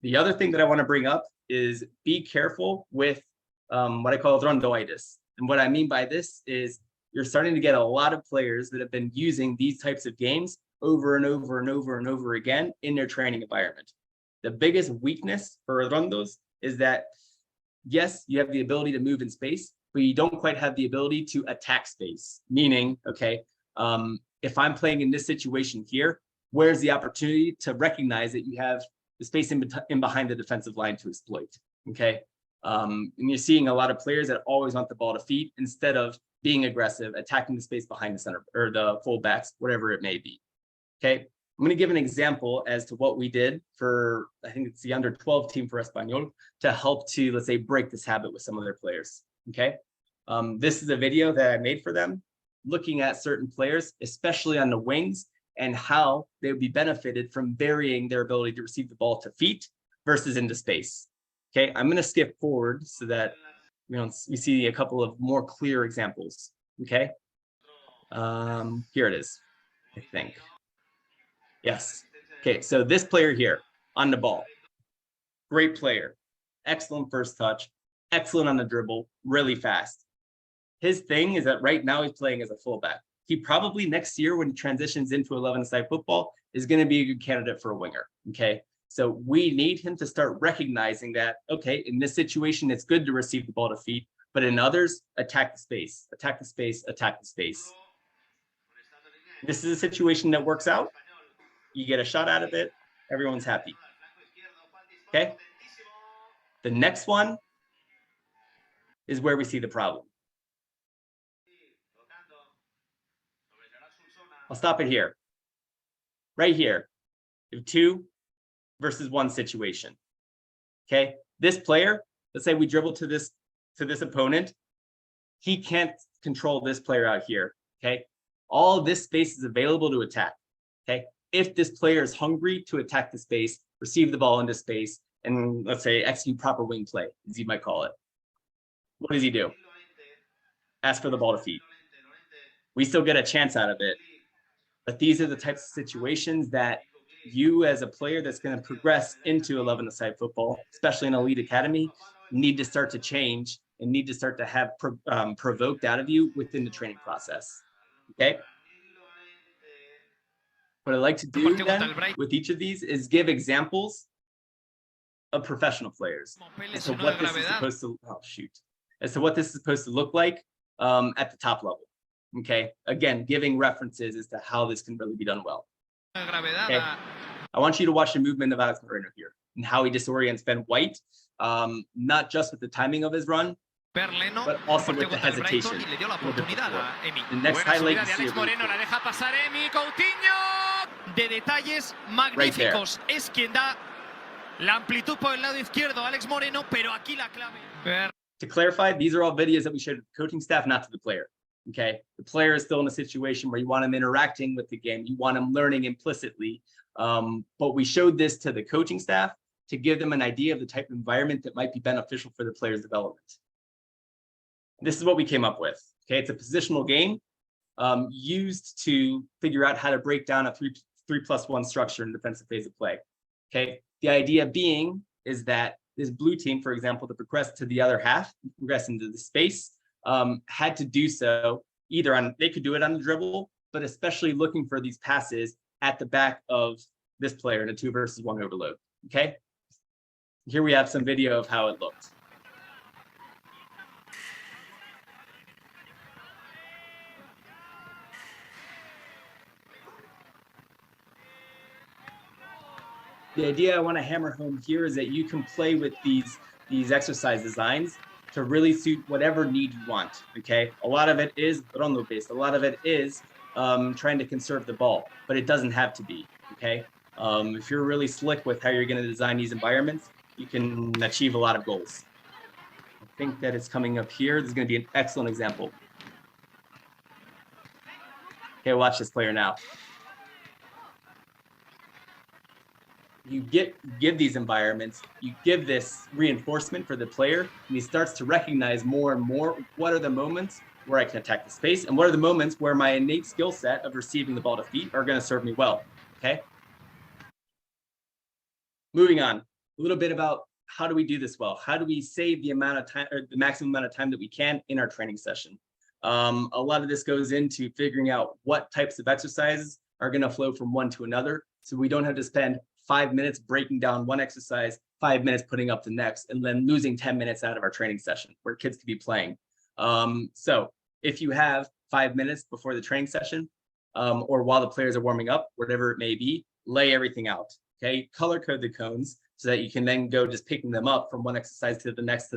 The other thing that I want to bring up is be careful with what I call rondoitis. And what I mean by this is you're starting to get a lot of players that have been using these types of games over and over and over and over again in their training environment. The biggest weakness for rondos is that, yes, you have the ability to move in space, but you don't quite have the ability to attack space. Meaning, okay, if I'm playing in this situation here, where's the opportunity to recognize that you have the space in behind the defensive line to exploit, okay? And you're seeing a lot of players that always want the ball to feet instead of being aggressive, attacking the space behind the center or the fullbacks, whatever it may be, okay? I'm going to give an example as to what we did for, I think it's the under 12 team for Espanol, to help to, let's say, break this habit with some of their players, okay? This is a video that I made for them, looking at certain players, especially on the wings, and how they would be benefited from varying their ability to receive the ball to feet versus into space. Okay, I'm going to skip forward so that we see a couple of more clear examples. Okay, here it is, I think. Yes. Okay, so this player here on the ball, great player, excellent first touch, excellent on the dribble, really fast. His thing is that right now he's playing as a fullback. He probably next year, when he transitions into 11-a-side football, is going to be a good candidate for a winger. Okay, so we need him to start recognizing that, okay, in this situation, it's good to receive the ball to feet, but in others, attack the space, attack the space, attack the space. This is a situation that works out. You get a shot out of it. Everyone's happy. Okay. The next one is where we see the problem. I'll stop it here. Right here, you have 2 versus 1 situation. Okay, this player, let's say we dribble to this opponent. He can't control this player out here. Okay, all this space is available to attack. Okay, if this player is hungry to attack the space, receive the ball into space, and let's say execute proper wing play, as you might call it, what does he do? Ask for the ball to feet. We still get a chance out of it. But these are the types of situations that you as a player that's going to progress into 11-a-side football, especially in elite academy, need to start to change and need to start to have provoked out of you within the training process. Okay. What I like to do then with each of these is give examples of professional players as to what this is supposed to, as to what this is supposed to look like at the top level. Okay, again, giving references as to how this can really be done well. Okay. I want you to watch the movement of Alex Moreno here and how he disorients Ben White, not just with the timing of his run, but also with the hesitation. The next highlight you see de detalles magníficos. Es quien da la amplitud por el lado izquierdo, Alex Moreno, pero aquí la clave. To clarify, these are all videos that we showed to the coaching staff, not to the player. Okay, the player is still in a situation where you want him interacting with the game, you want him learning implicitly, but we showed this to the coaching staff to give them an idea of the type of environment that might be beneficial for the player's development. This is what we came up with. Okay, it's a positional game used to figure out how to break down a 3+1 structure in the defensive phase of play. Okay, the idea being is that this blue team, for example, to progress to the other half, progress into the space, had to do so either on, they could do it on the dribble, but especially looking for these passes at the back of this player in a 2 versus 1 overload. Okay, here we have some video of how it looked. The idea I want to hammer home here is that you can play with these exercise designs to really suit whatever need you want. Okay, a lot of it is rondo based, a lot of it is trying to conserve the ball, but it doesn't have to be. Okay, if you're really slick with how you're going to design these environments, you can achieve a lot of goals. think that it's coming up here. This is going to be an excellent example. Okay, watch this player now. You give these environments, you give this reinforcement for the player, and he starts to recognize more and more what are the moments where I can attack the space and what are the moments where my innate skill set of receiving the ball to feet are going to serve me well. Okay. Moving on, a little bit about how do we do this well? How do we save the amount of time or the maximum amount of time that we can in our training session? A lot of this goes into figuring out what types of exercises are going to flow from one to another, so we don't have to spend 5 minutes breaking down one exercise, 5 minutes putting up the next, and then losing 10 minutes out of our training session where kids could be playing. So if you have 5 minutes before the training session, or while the players are warming up, whatever it may be, lay everything out. Okay, color code the cones so that you can then go just picking them up from one exercise to the next,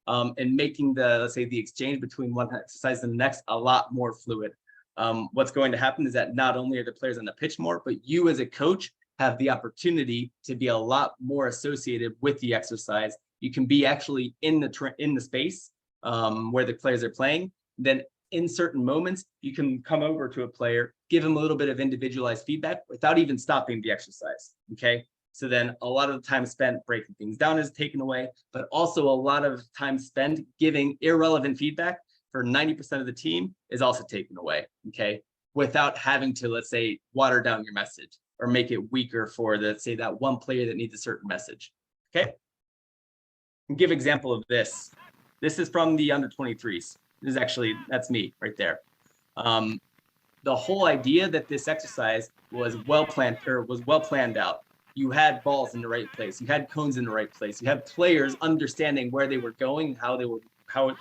and making the, let's say, the exchange between one exercise and the next a lot more fluid. What's going to happen is that not only are the players on the pitch more, but you as a coach have the opportunity to be a lot more associated with the exercise. You can be actually in the space where the players are playing. Then in certain moments, you can come over to a player, give him a little bit of individualized feedback without even stopping the exercise. Okay. So then a lot of the time spent breaking things down is taken away, but also a lot of time spent giving irrelevant feedback for 90% of the team is also taken away. Okay. Without having to, let's say, water down your message or make it weaker for, let's say, that one player that needs a certain message. Okay. And give example of this. This is from the under 23s. This is actually, that's me right there. The whole idea that this exercise was well planned out. You had balls in the right place. You had cones in the right place. You had players understanding where they were going, how they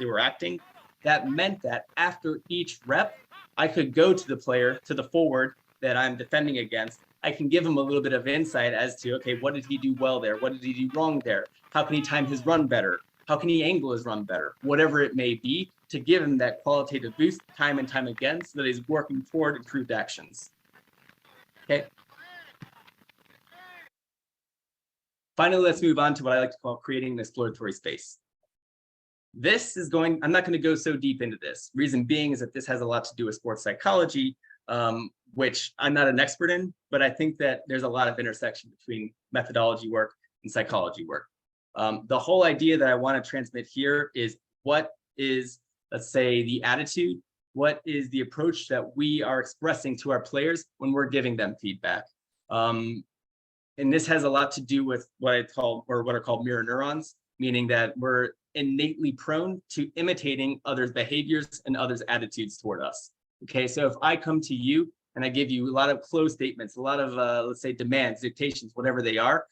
were acting. That meant that after each rep, I could go to the player, to the forward that I'm defending against. I can give him a little bit of insight as to, okay, what did he do well there? What did he do wrong there? How can he time his run better? How can he angle his run better? Whatever it may be, to give him that qualitative boost time and time again so that he's working toward improved actions. Okay. Finally, let's move on to what I like to call creating an exploratory space. This is I'm not going to go so deep into this. Reason being is that this has a lot to do with sports psychology, which I'm not an expert in, but I think that there's a lot of intersection between methodology work and psychology work. The whole idea that I want to transmit here is what is, let's say, the attitude, what is the approach that we are expressing to our players when we're giving them feedback. And this has a lot to do with what are called mirror neurons, meaning that we're innately prone to imitating others' behaviors and others' attitudes toward us. Okay, so if I come to you and I give you a lot of closed statements, a lot of, let's say, demands, dictations, whatever they are,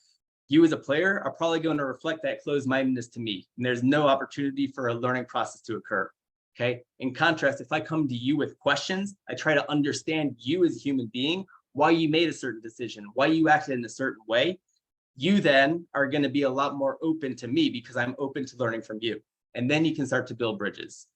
you as a player are probably going to reflect that closed-mindedness to me. And there's no opportunity for a learning process to occur. Okay. In contrast, if I come to you with questions, I try to understand you as a human being, why you made a certain decision, why you acted in a certain way. You then are going to be a lot more open to me because I'm open to learning from you. And then you can start to build bridges.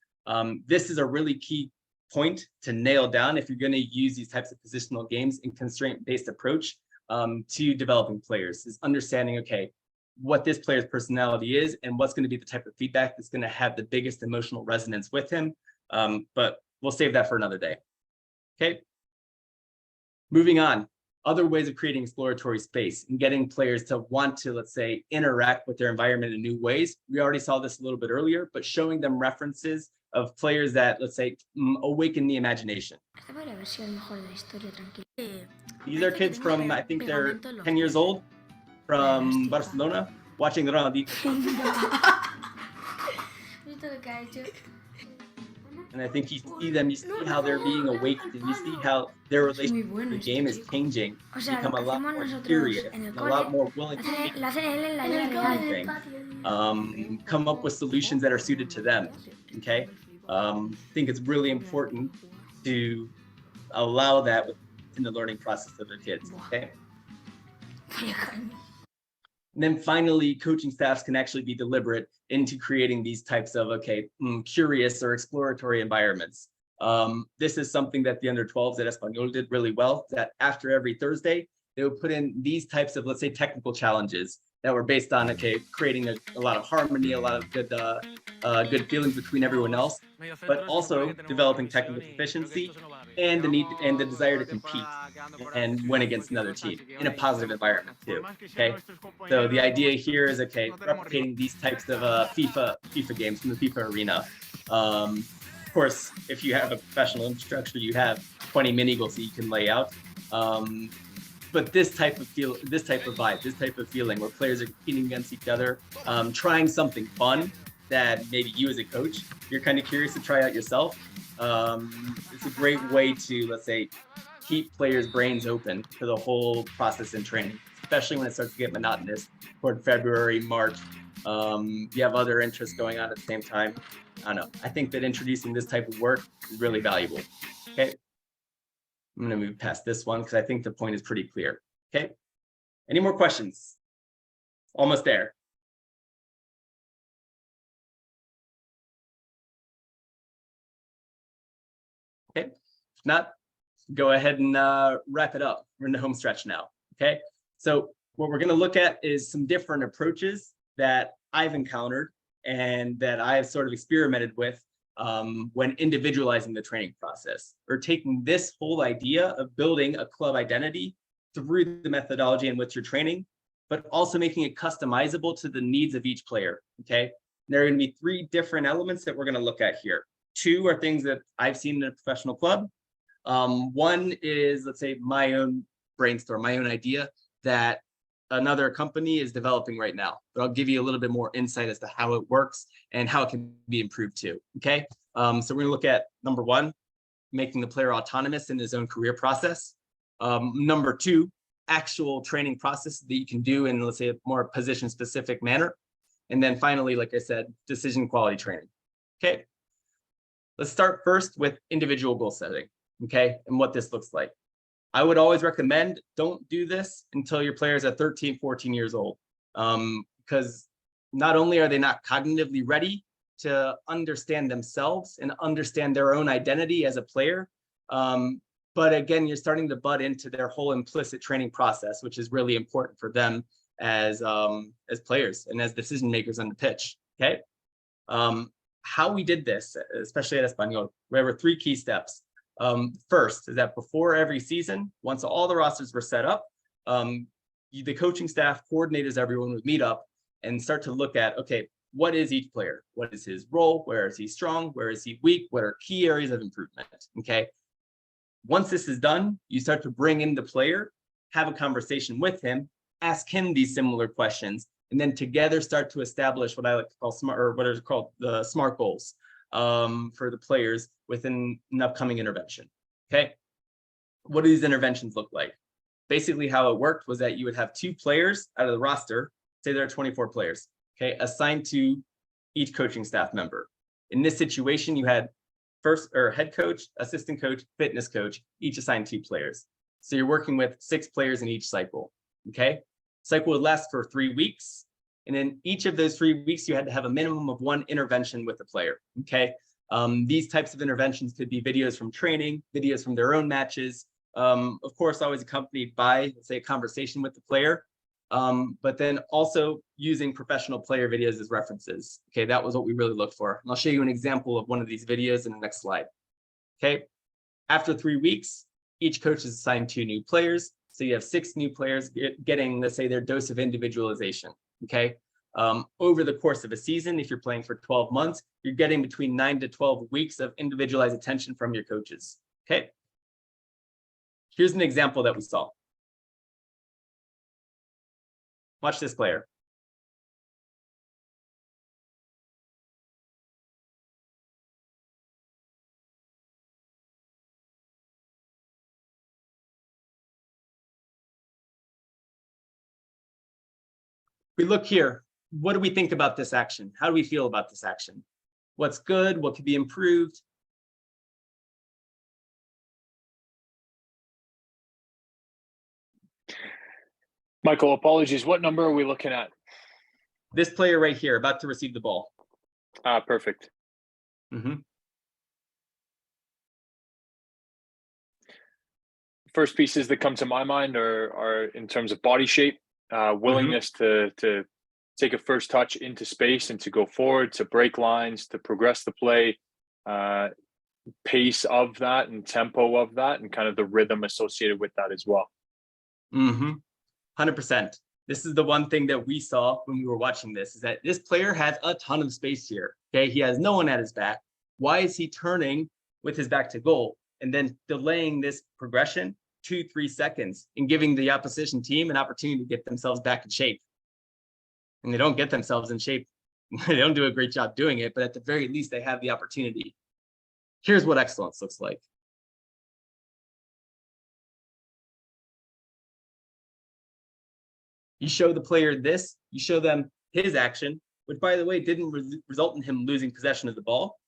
This is a really key point to nail down if you're going to use these types of positional games and constraint-based approach to developing players, is understanding, okay, what this player's personality is and what's going to be the type of feedback that's going to have the biggest emotional resonance with him. But we'll save that for another day. Okay. Moving on, other ways of creating exploratory space and getting players to want to, let's say, interact with their environment in new ways. We already saw this a little bit earlier, but showing them references of players that, let's say, awaken the imagination. These are kids from, I think they're 10 years old, from Barcelona, watching the Ronaldinho. And I think you see them, you see how they're being awakened, and you see how their relationship with the game is changing, become a lot more curious, and a lot more willing to take anything, come up with solutions that are suited to them, okay? I think it's really important to allow that in the learning process of the kids, okay? And then finally, coaching staffs can actually be deliberate into creating these types of, curious or exploratory environments. This is something that the under 12s at Espanol did really well, that after every Thursday, they would put in these types of, let's say, technical challenges that were based on, creating a lot of harmony, a lot of good good feelings between everyone else, but also developing technical proficiency and the need and the desire to compete and win against another team in a positive environment too. Okay, so the idea here is replicating these types of FIFA games from the FIFA arena. Of course, if you have a professional infrastructure, you have 20 mini goals that you can lay out. But this type of vibe, this type of feeling where players are competing against each other, trying something fun that maybe you as a coach, you're kind of curious to try out yourself. It's a great way to, let's say, keep players' brains open to the whole process in training, especially when it starts to get monotonous toward February, March. You have other interests going on at the same time. I don't know. I think that introducing this type of work is really valuable. Okay. I'm going to move past this one because I think the point is pretty clear. Okay. Any more questions? Almost there. Okay. If not, go ahead and wrap it up. We're in the home stretch now. Okay. So what we're going to look at is some different approaches that I've encountered and that I've sort of experimented with when individualizing the training process, or taking this whole idea of building a club identity through the methodology in which you're training, but also making it customizable to the needs of each player. Okay. There are going to be 3 different elements that we're going to look at here. 2 are things that I've seen in a professional club. One is, let's say, my own brainstorm, my own idea that another company is developing right now, but I'll give you a little bit more insight as to how it works and how it can be improved too. Okay. So we're going to look at number 1, making the player autonomous in his own career process. Number 2, actual training process that you can do in, let's say, a more position specific manner. And then finally, like I said, decision quality training. Okay. Let's start first with individual goal setting. Okay. And what this looks like. I would always recommend don't do this until your players are 13, 14 years old, because not only are they not cognitively ready to understand themselves and understand their own identity as a player, but again, you're starting to butt into their whole implicit training process, which is really important for them as players and as decision makers on the pitch. Okay, how we did this, especially at Espanol, there were 3 key steps. First is that before every season, once all the rosters were set up, the coaching staff, coordinators, everyone would meet up and start to look at, okay, what is each player? What is his role? Where is he strong? Where is he weak? What are key areas of improvement? Okay. Once this is done, you start to bring in the player, have a conversation with him, ask him these similar questions, and then together start to establish what I like to call smart, or what are called the SMART goals for the players within an upcoming intervention. Okay. What do these interventions look like? Basically, how it worked was that you would have 2 players out of the roster, say there are 24 players, okay, assigned to each coaching staff member. In this situation, you had head coach, assistant coach, fitness coach, each assigned 2 players. So you're working with 6 players in each cycle. Okay. Cycle would last for 3 weeks. And in each of those 3 weeks, you had to have a minimum of 1 intervention with the player. Okay. These types of interventions could be videos from training, videos from their own matches. Of course, always accompanied by, let's say, a conversation with the player, but then also using professional player videos as references. Okay, that was what we really looked for. And I'll show you an example of one of these videos in the next slide. Okay, after 3 weeks, each coach is assigned 2 new players. So you have 6 new players getting, let's say, their dose of individualization. Okay. Over the course of a season, if you're playing for 12 months, you're getting between 9 to 12 weeks of individualized attention from your coaches. Okay. Here's an example that we saw. Watch this player. We look here. What do we think about this action? How do we feel about this action? What's good? What could be improved? Michael, apologies. What number are we looking at? This player right here, about to receive the ball. Perfect. First pieces that come to my mind are in terms of body shape, willingness to take a first touch into space and to go forward, to break lines, to progress the play, pace of that and tempo of that, and kind of the rhythm associated with that as well. 100%. This is the one thing that we saw when we were watching this, is that this player has a ton of space here. Okay, he has no one at his back. Why is he turning with his back to goal and then delaying this progression 2-3 seconds and giving the opposition team an opportunity to get themselves back in shape? And they don't get themselves in shape. They don't do a great job doing it, but at the very least, they have the opportunity. Here's what excellence looks like. You show the player this, you show them his action, which, by the way, didn't result in him losing possession of the ball.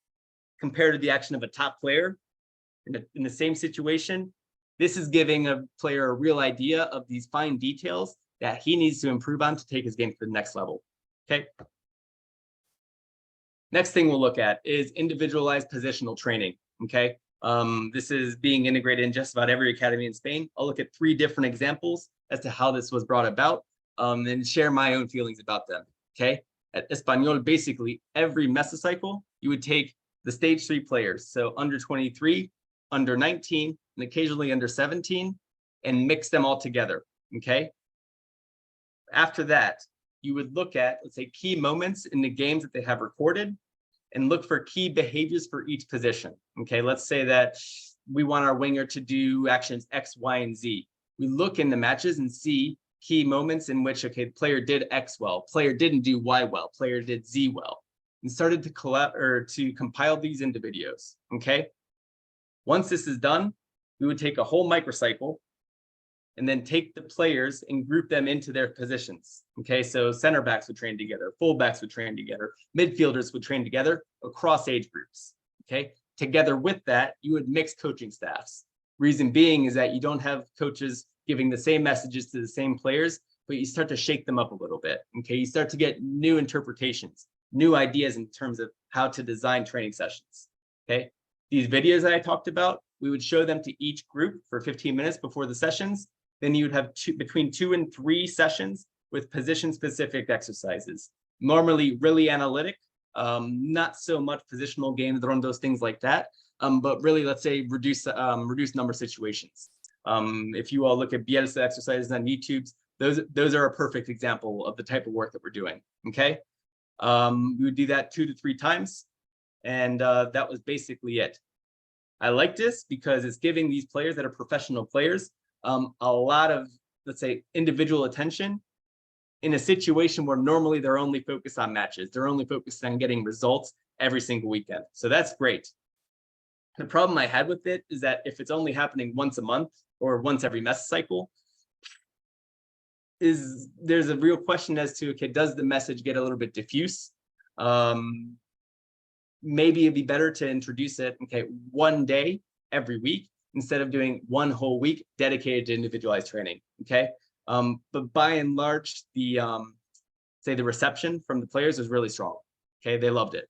Compared to the action of a top player in the same situation, this is giving a player a real idea of these fine details that he needs to improve on to take his game to the next level. Okay. Next thing we'll look at is individualized positional training. Okay. This is being integrated in just about every academy in Spain. I'll look at 3 different examples as to how this was brought about, and share my own feelings about them. Okay. At Espanol, basically every mesocycle, you would take the stage 3 players, so under 23, under 19, and occasionally under 17, and mix them all together. Okay. After that, you would look at, let's say, key moments in the games that they have recorded and look for key behaviors for each position. Okay, let's say that we want our winger to do actions X, Y, and Z. We look in the matches and see key moments in which, okay, player did X well, player didn't do Y well, player did Z well, and started to compile these into videos. Okay, once this is done, we would take a whole microcycle and then take the players and group them into their positions. Okay, so center backs would train together, full backs would train together, midfielders would train together across age groups. Okay, together with that, you would mix coaching staffs. Reason being is that you don't have coaches giving the same messages to the same players, but you start to shake them up a little bit. Okay, you start to get new interpretations, new ideas in terms of how to design training sessions. Okay, these videos that I talked about, we would show them to each group for 15 minutes before the sessions. Then you would have between 2 and 3 sessions with position-specific exercises. Normally really analytic, not so much positional games, rondos, things like that, but really, let's say, reduce number situations. If you all look at Bielsa exercises on YouTube, those are a perfect example of the type of work that we're doing. Okay, we would do that 2 to 3 times, and that was basically it. I like this because it's giving these players that are professional players a lot of, let's say, individual attention in a situation where normally they're only focused on matches. They're only focused on getting results every single weekend. So that's great. The problem I had with it is that if it's only happening once a month or once every mesocycle, there's a real question as to, okay, does the message get a little bit diffuse? Maybe it'd be better to introduce it, okay, one day every week, instead of doing one whole week dedicated to individualized training. Okay, but by and large, the say the reception from the players was really strong. Okay, they loved it.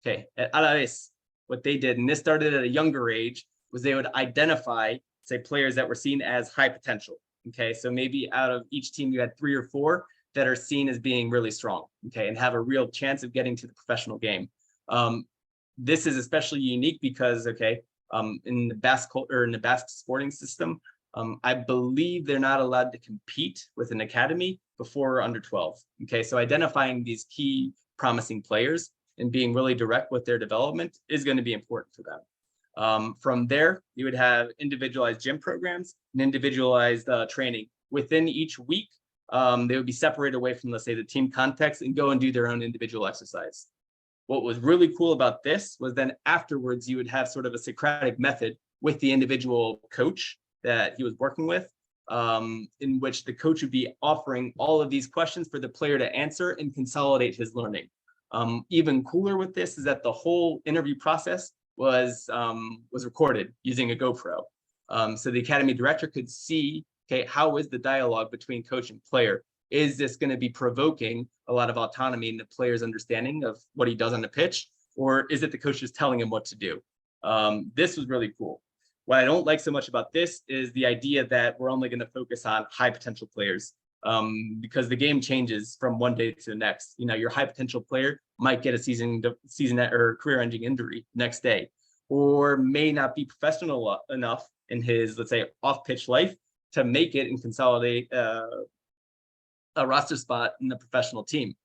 Okay, at Alaves, what they did, and this started at a younger age, was they would identify, say, players that were seen as high potential. Okay, so maybe out of each team you had 3 or 4 that are seen as being really strong. Okay, and have a real chance of getting to the professional game. This is especially unique because, okay, in the Basque sporting system, I believe they're not allowed to compete with an academy before under 12. Okay, so identifying these key promising players and being really direct with their development is going to be important for them. From there, you would have individualized gym programs and individualized training. Within each week, they would be separated away from, let's say, the team context and go and do their own individual exercise. What was really cool about this was then afterwards, you would have sort of a Socratic method with the individual coach that he was working with, in which the coach would be offering all of these questions for the player to answer and consolidate his learning. Even cooler with this is that the whole interview process was recorded using a GoPro. So the academy director could see, okay, how is the dialogue between coach and player? Is this going to be provoking a lot of autonomy in the player's understanding of what he does on the pitch? Or is it the coach just telling him what to do? This was really cool. What I don't like so much about this is the idea that we're only going to focus on high potential players. because the game changes from one day to the next. You know, your high potential player might get a season or career-ending injury next day, or may not be professional enough in his, let's say, off-pitch life to make it and consolidate a roster spot in the professional team.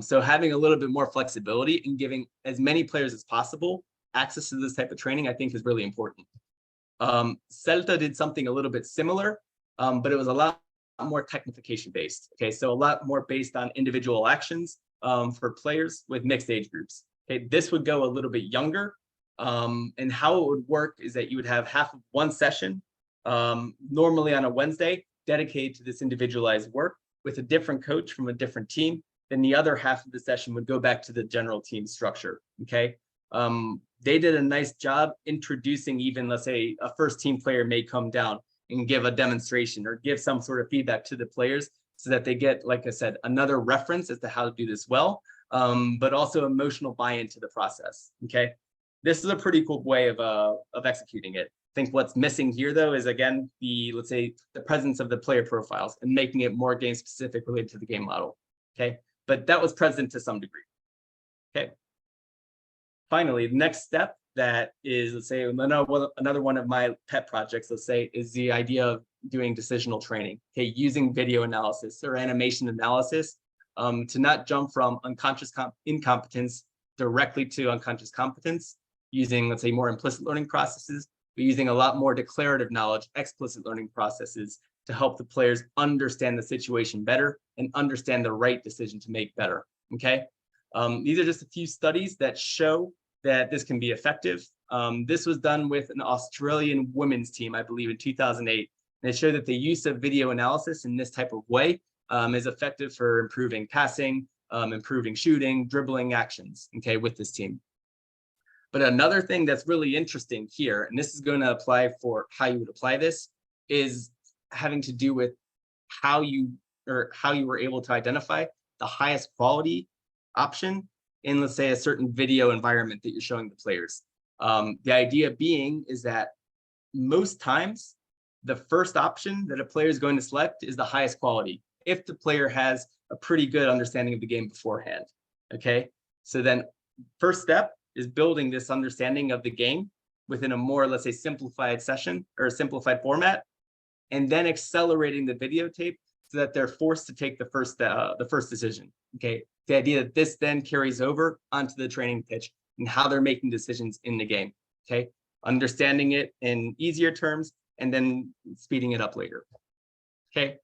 So having a little bit more flexibility and giving as many players as possible access to this type of training, I think, is really important. Celta did something a little bit similar, but it was a lot more technification based. Okay, so a lot more based on individual actions for players with mixed age groups. Okay, this would go a little bit younger, and how it would work is that you would have half of one session, normally on a Wednesday, dedicated to this individualized work with a different coach from a different team. Then the other half of the session would go back to the general team structure. Okay, they did a nice job introducing, even, let's say, a first team player may come down and give a demonstration or give some sort of feedback to the players so that they get, like I said, another reference as to how to do this well, but also emotional buy-in to the process. Okay, this is a pretty cool way of executing it. I think what's missing here, though, is, again, let's say, the presence of the player profiles and making it more game specific related to the game model. Okay, but that was present to some degree. Okay. Finally, the next step that is, let's say, another one of my pet projects, let's say, is the idea of doing decisional training. Okay, using video analysis or animation analysis to not jump from unconscious incompetence directly to unconscious competence, using, let's say, more implicit learning processes, but using a lot more declarative knowledge, explicit learning processes to help the players understand the situation better and understand the right decision to make better. Okay, these are just a few studies that show that this can be effective. This was done with an Australian women's team, I believe, in 2008. And it showed that the use of video analysis in this type of way is effective for improving passing, improving shooting, dribbling actions, okay, with this team. But another thing that's really interesting here, and this is going to apply for how you would apply this, is having to do with how you were able to identify the highest quality option in, let's say, a certain video environment that you're showing the players. The idea being is that most times the first option that a player is going to select is the highest quality if the player has a pretty good understanding of the game beforehand. Okay, so then first step is building this understanding of the game within a more, let's say, simplified session or a simplified format, and then accelerating the videotape so that they're forced to take the first decision. Okay, the idea that this then carries over onto the training pitch and how they're making decisions in the game. Okay, understanding it in easier terms and then speeding it up later. Okay,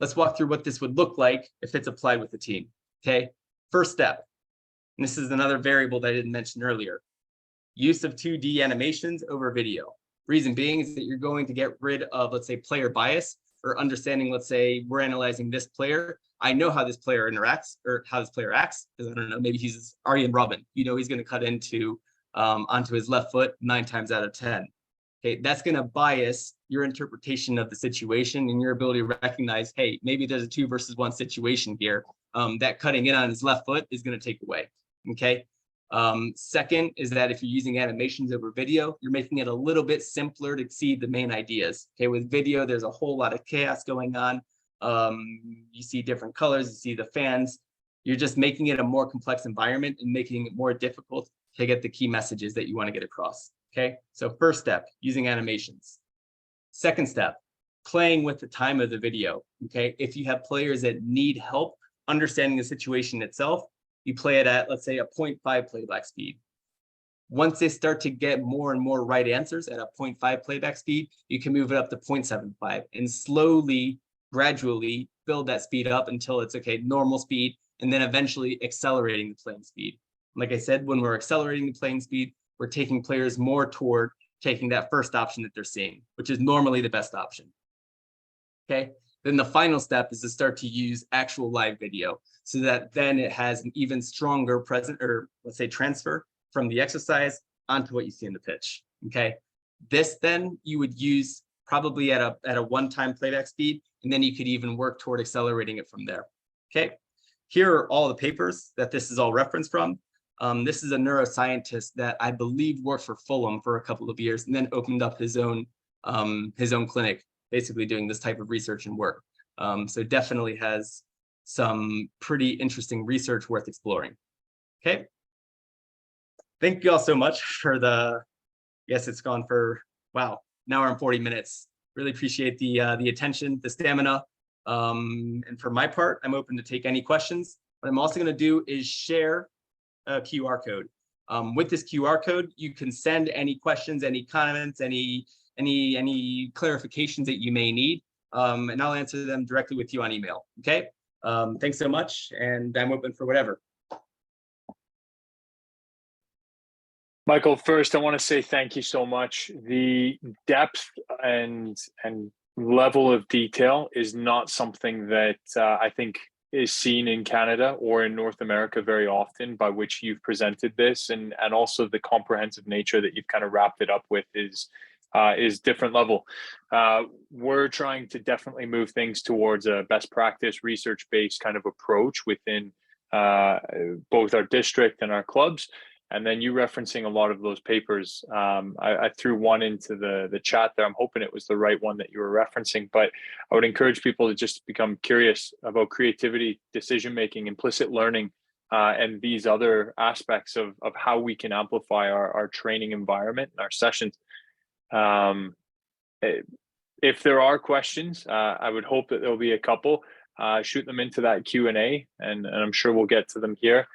let's walk through what this would look like if it's applied with the team. Okay, first step, and this is another variable that I didn't mention earlier, use of 2D animations over video. Reason being is that you're going to get rid of, let's say, player bias or understanding. Let's say we're analyzing this player. I know how this player interacts or how this player acts, because I don't know, maybe he's Arjen Robben. You know, he's going to cut into onto his left foot 9 times out of 10. Okay, that's going to bias your interpretation of the situation and your ability to recognize, hey, maybe there's a 2 versus 1 situation here. That cutting in on his left foot is going to take away. Okay. Second is that if you're using animations over video, you're making it a little bit simpler to see the main ideas. Okay, with video, there's a whole lot of chaos going on. You see different colors, you see the fans. You're just making it a more complex environment and making it more difficult to get the key messages that you want to get across. Okay, so first step, using animations. Second step, playing with the time of the video. Okay, if you have players that need help understanding the situation itself, you play it at, let's say, a 0.5 playback speed. Once they start to get more and more right answers at a 0.5 playback speed, you can move it up to 0.75 and slowly, gradually build that speed up until it's, okay, normal speed, and then eventually accelerating the playing speed. Like I said, when we're accelerating the playing speed, we're taking players more toward taking that first option that they're seeing, which is normally the best option. Okay, then the final step is to start to use actual live video so that then it has an even stronger present, or let's say transfer from the exercise onto what you see in the pitch. Okay, this then you would use probably at a one-time playback speed, and then you could even work toward accelerating it from there. Okay, here are all the papers that this is all referenced from. This is a neuroscientist that I believe worked for Fulham for a couple of years and then opened up his own clinic, basically doing this type of research and work. So definitely has some pretty interesting research worth exploring. Okay. Thank you all so much for the, yes, it's gone for, wow, an hour and 40 minutes. Really appreciate the attention, the stamina. And for my part, I'm open to take any questions. What I'm also going to do is share a QR code. With this QR code, you can send any questions, any comments, any clarifications that you may need, and I'll answer them directly with you on email. Okay. Thanks so much, and I'm open for whatever. Michael, first, I want to say thank you so much. The depth and level of detail is not something that I think is seen in Canada or in North America very often, by which you've presented this, and also the comprehensive nature that you've kind of wrapped it up with is different level. We're trying to definitely move things towards a best practice, research-based kind of approach within both our district and our clubs. And then you referencing a lot of those papers. I threw one into the chat there. I'm hoping it was the right one that you were referencing, but I would encourage people to just become curious about creativity, decision-making, implicit learning, and these other aspects of how we can amplify our training environment and our sessions. If there are questions, I would hope that there'll be a couple. Shoot them into that Q&A, and I'm sure we'll get to them here.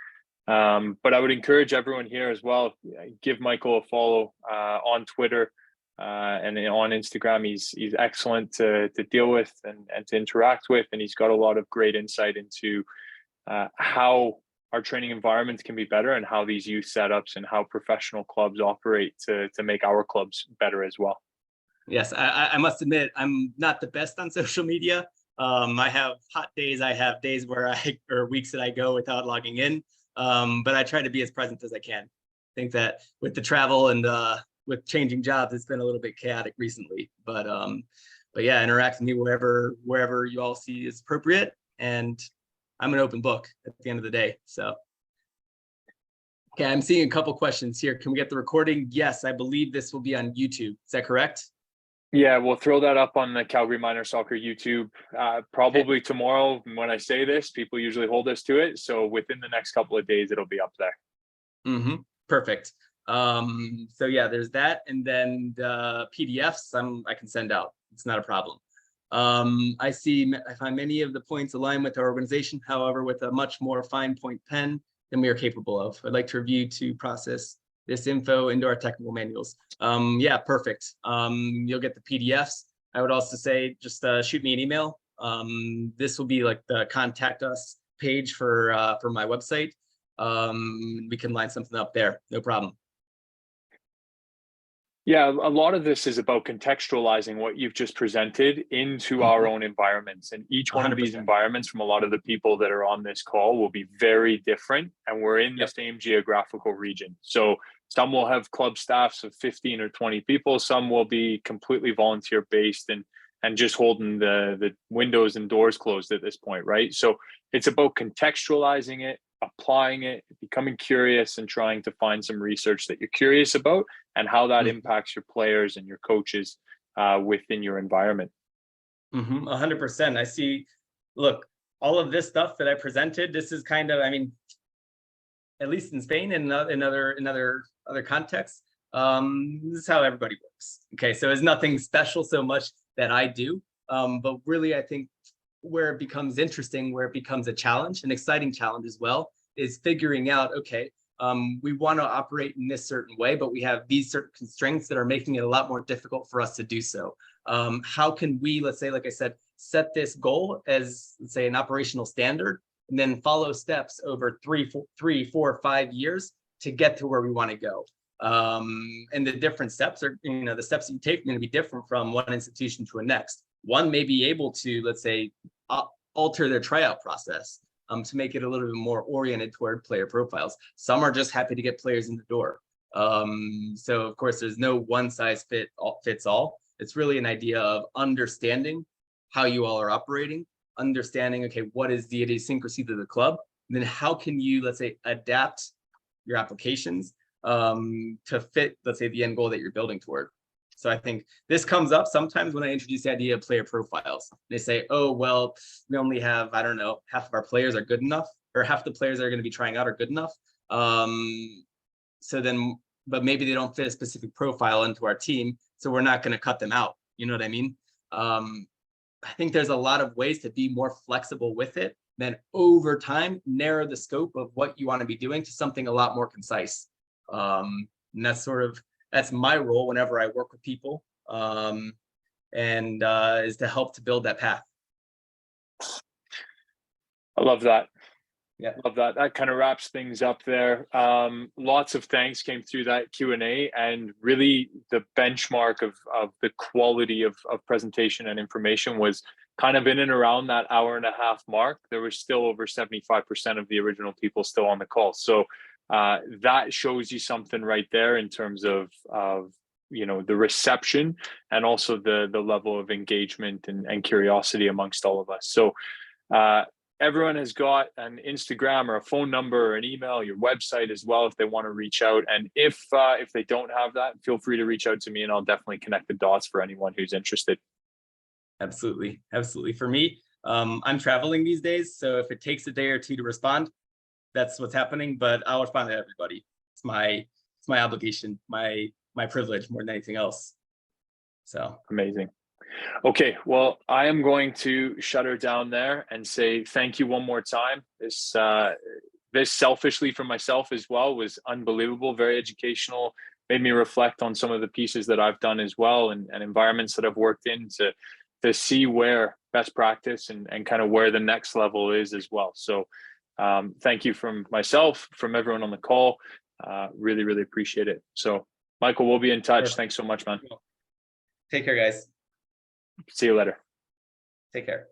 But I would encourage everyone here as well, give Michael a follow on Twitter and on Instagram. He's excellent to deal with and to interact with, and he's got a lot of great insight into how our training environments can be better, and how these youth setups and how professional clubs operate to make our clubs better as well. Yes, I must admit, I'm not the best on social media. I have hot days. I have days where or weeks that I go without logging in. But I try to be as present as I can. I think that with the travel and with changing jobs, it's been a little bit chaotic recently. But yeah, interact with me wherever you all see is appropriate, and I'm an open book at the end of the day. So, okay, I'm seeing a couple questions here. Can we get the recording? Yes, I believe this will be on YouTube. Is that correct? Yeah, we'll throw that up on the Calgary Minor Soccer YouTube probably tomorrow. When I say this, people usually hold us to it. So within the next couple of days, it'll be up there. Perfect. So yeah, there's that. And then the PDFs I can send out. It's not a problem. I find many of the points align with our organization, however, with a much more fine point pen than we are capable of. I'd like to review to process this info into our technical manuals. Yeah, perfect. You'll get the PDFs. I would also say just shoot me an email. This will be like the contact us page for my website. We can line something up there, no problem. Yeah, a lot of this is about contextualizing what you've just presented into our own environments. And each one 100%. Of these environments from a lot of the people that are on this call will be very different. And we're in the same geographical region. So some will have club staffs of 15 or 20 people. Some will be completely volunteer based and just holding the windows and doors closed at this point, right? So it's about contextualizing it, applying it, becoming curious, and trying to find some research that you're curious about and how that impacts your players and your coaches within your environment. 100%. I see, look, all of this stuff that I presented, this is kind of, I mean, at least in Spain and in other contexts, this is how everybody works. Okay, so it's nothing special so much that I do, but really I think where it becomes interesting, where it becomes a challenge, an exciting challenge as well, is figuring out, okay, we want to operate in this certain way, but we have these certain constraints that are making it a lot more difficult for us to do so. How can we, let's say, like I said, set this goal as, let's say, an operational standard, and then follow steps over 3, 4, 5 years to get to where we want to go. And the different steps are, the steps that you take are going to be different from one institution to the next. One may be able to, let's say, alter their tryout process to make it a little bit more oriented toward player profiles. Some are just happy to get players in the door. So of course, there's no one size fits all. It's really an idea of understanding how you all are operating, understanding, okay, what is the idiosyncrasy to the club, and then how can you, let's say, adapt your applications to fit, let's say, the end goal that you're building toward. So I think this comes up sometimes when I introduce the idea of player profiles. They say, oh, well, we only have, I don't know, half of our players are good enough, or half the players that are going to be trying out are good enough. So then, but maybe they don't fit a specific profile into our team, so we're not going to cut them out. You know what I mean? I think there's a lot of ways to be more flexible with it, then over time, narrow the scope of what you want to be doing to something a lot more concise. And that's my role whenever I work with people, is to help to build that path. I love that. Yeah, love that. That kind of wraps things up there. Lots of thanks came through that Q&A, and really the benchmark of the quality of presentation and information was kind of in and around that hour-and-a-half mark. There was still over 75% of the original people still on the call. So that shows you something right there in terms of you know, the reception and also the level of engagement and curiosity amongst all of us. So everyone has got an Instagram or a phone number or an email, your website as well, if they want to reach out. And if they don't have that, feel free to reach out to me, and I'll definitely connect the dots for anyone who's interested. Absolutely. Absolutely. For me, I'm traveling these days, so if it takes a day or two to respond, that's what's happening, but I'll respond to everybody. It's my obligation, my privilege more than anything else. So amazing. Okay, well, I am going to shut her down there and say thank you one more time. This selfishly for myself as well was unbelievable, very educational, made me reflect on some of the pieces that I've done as well, and environments that I've worked in to see where best practice and kind of where the next level is as well. So thank you from myself, from everyone on the call. Really, really appreciate it. So Michael, we'll be in touch. Sure. Thanks so much, man. Take care, guys. See you later. Take care.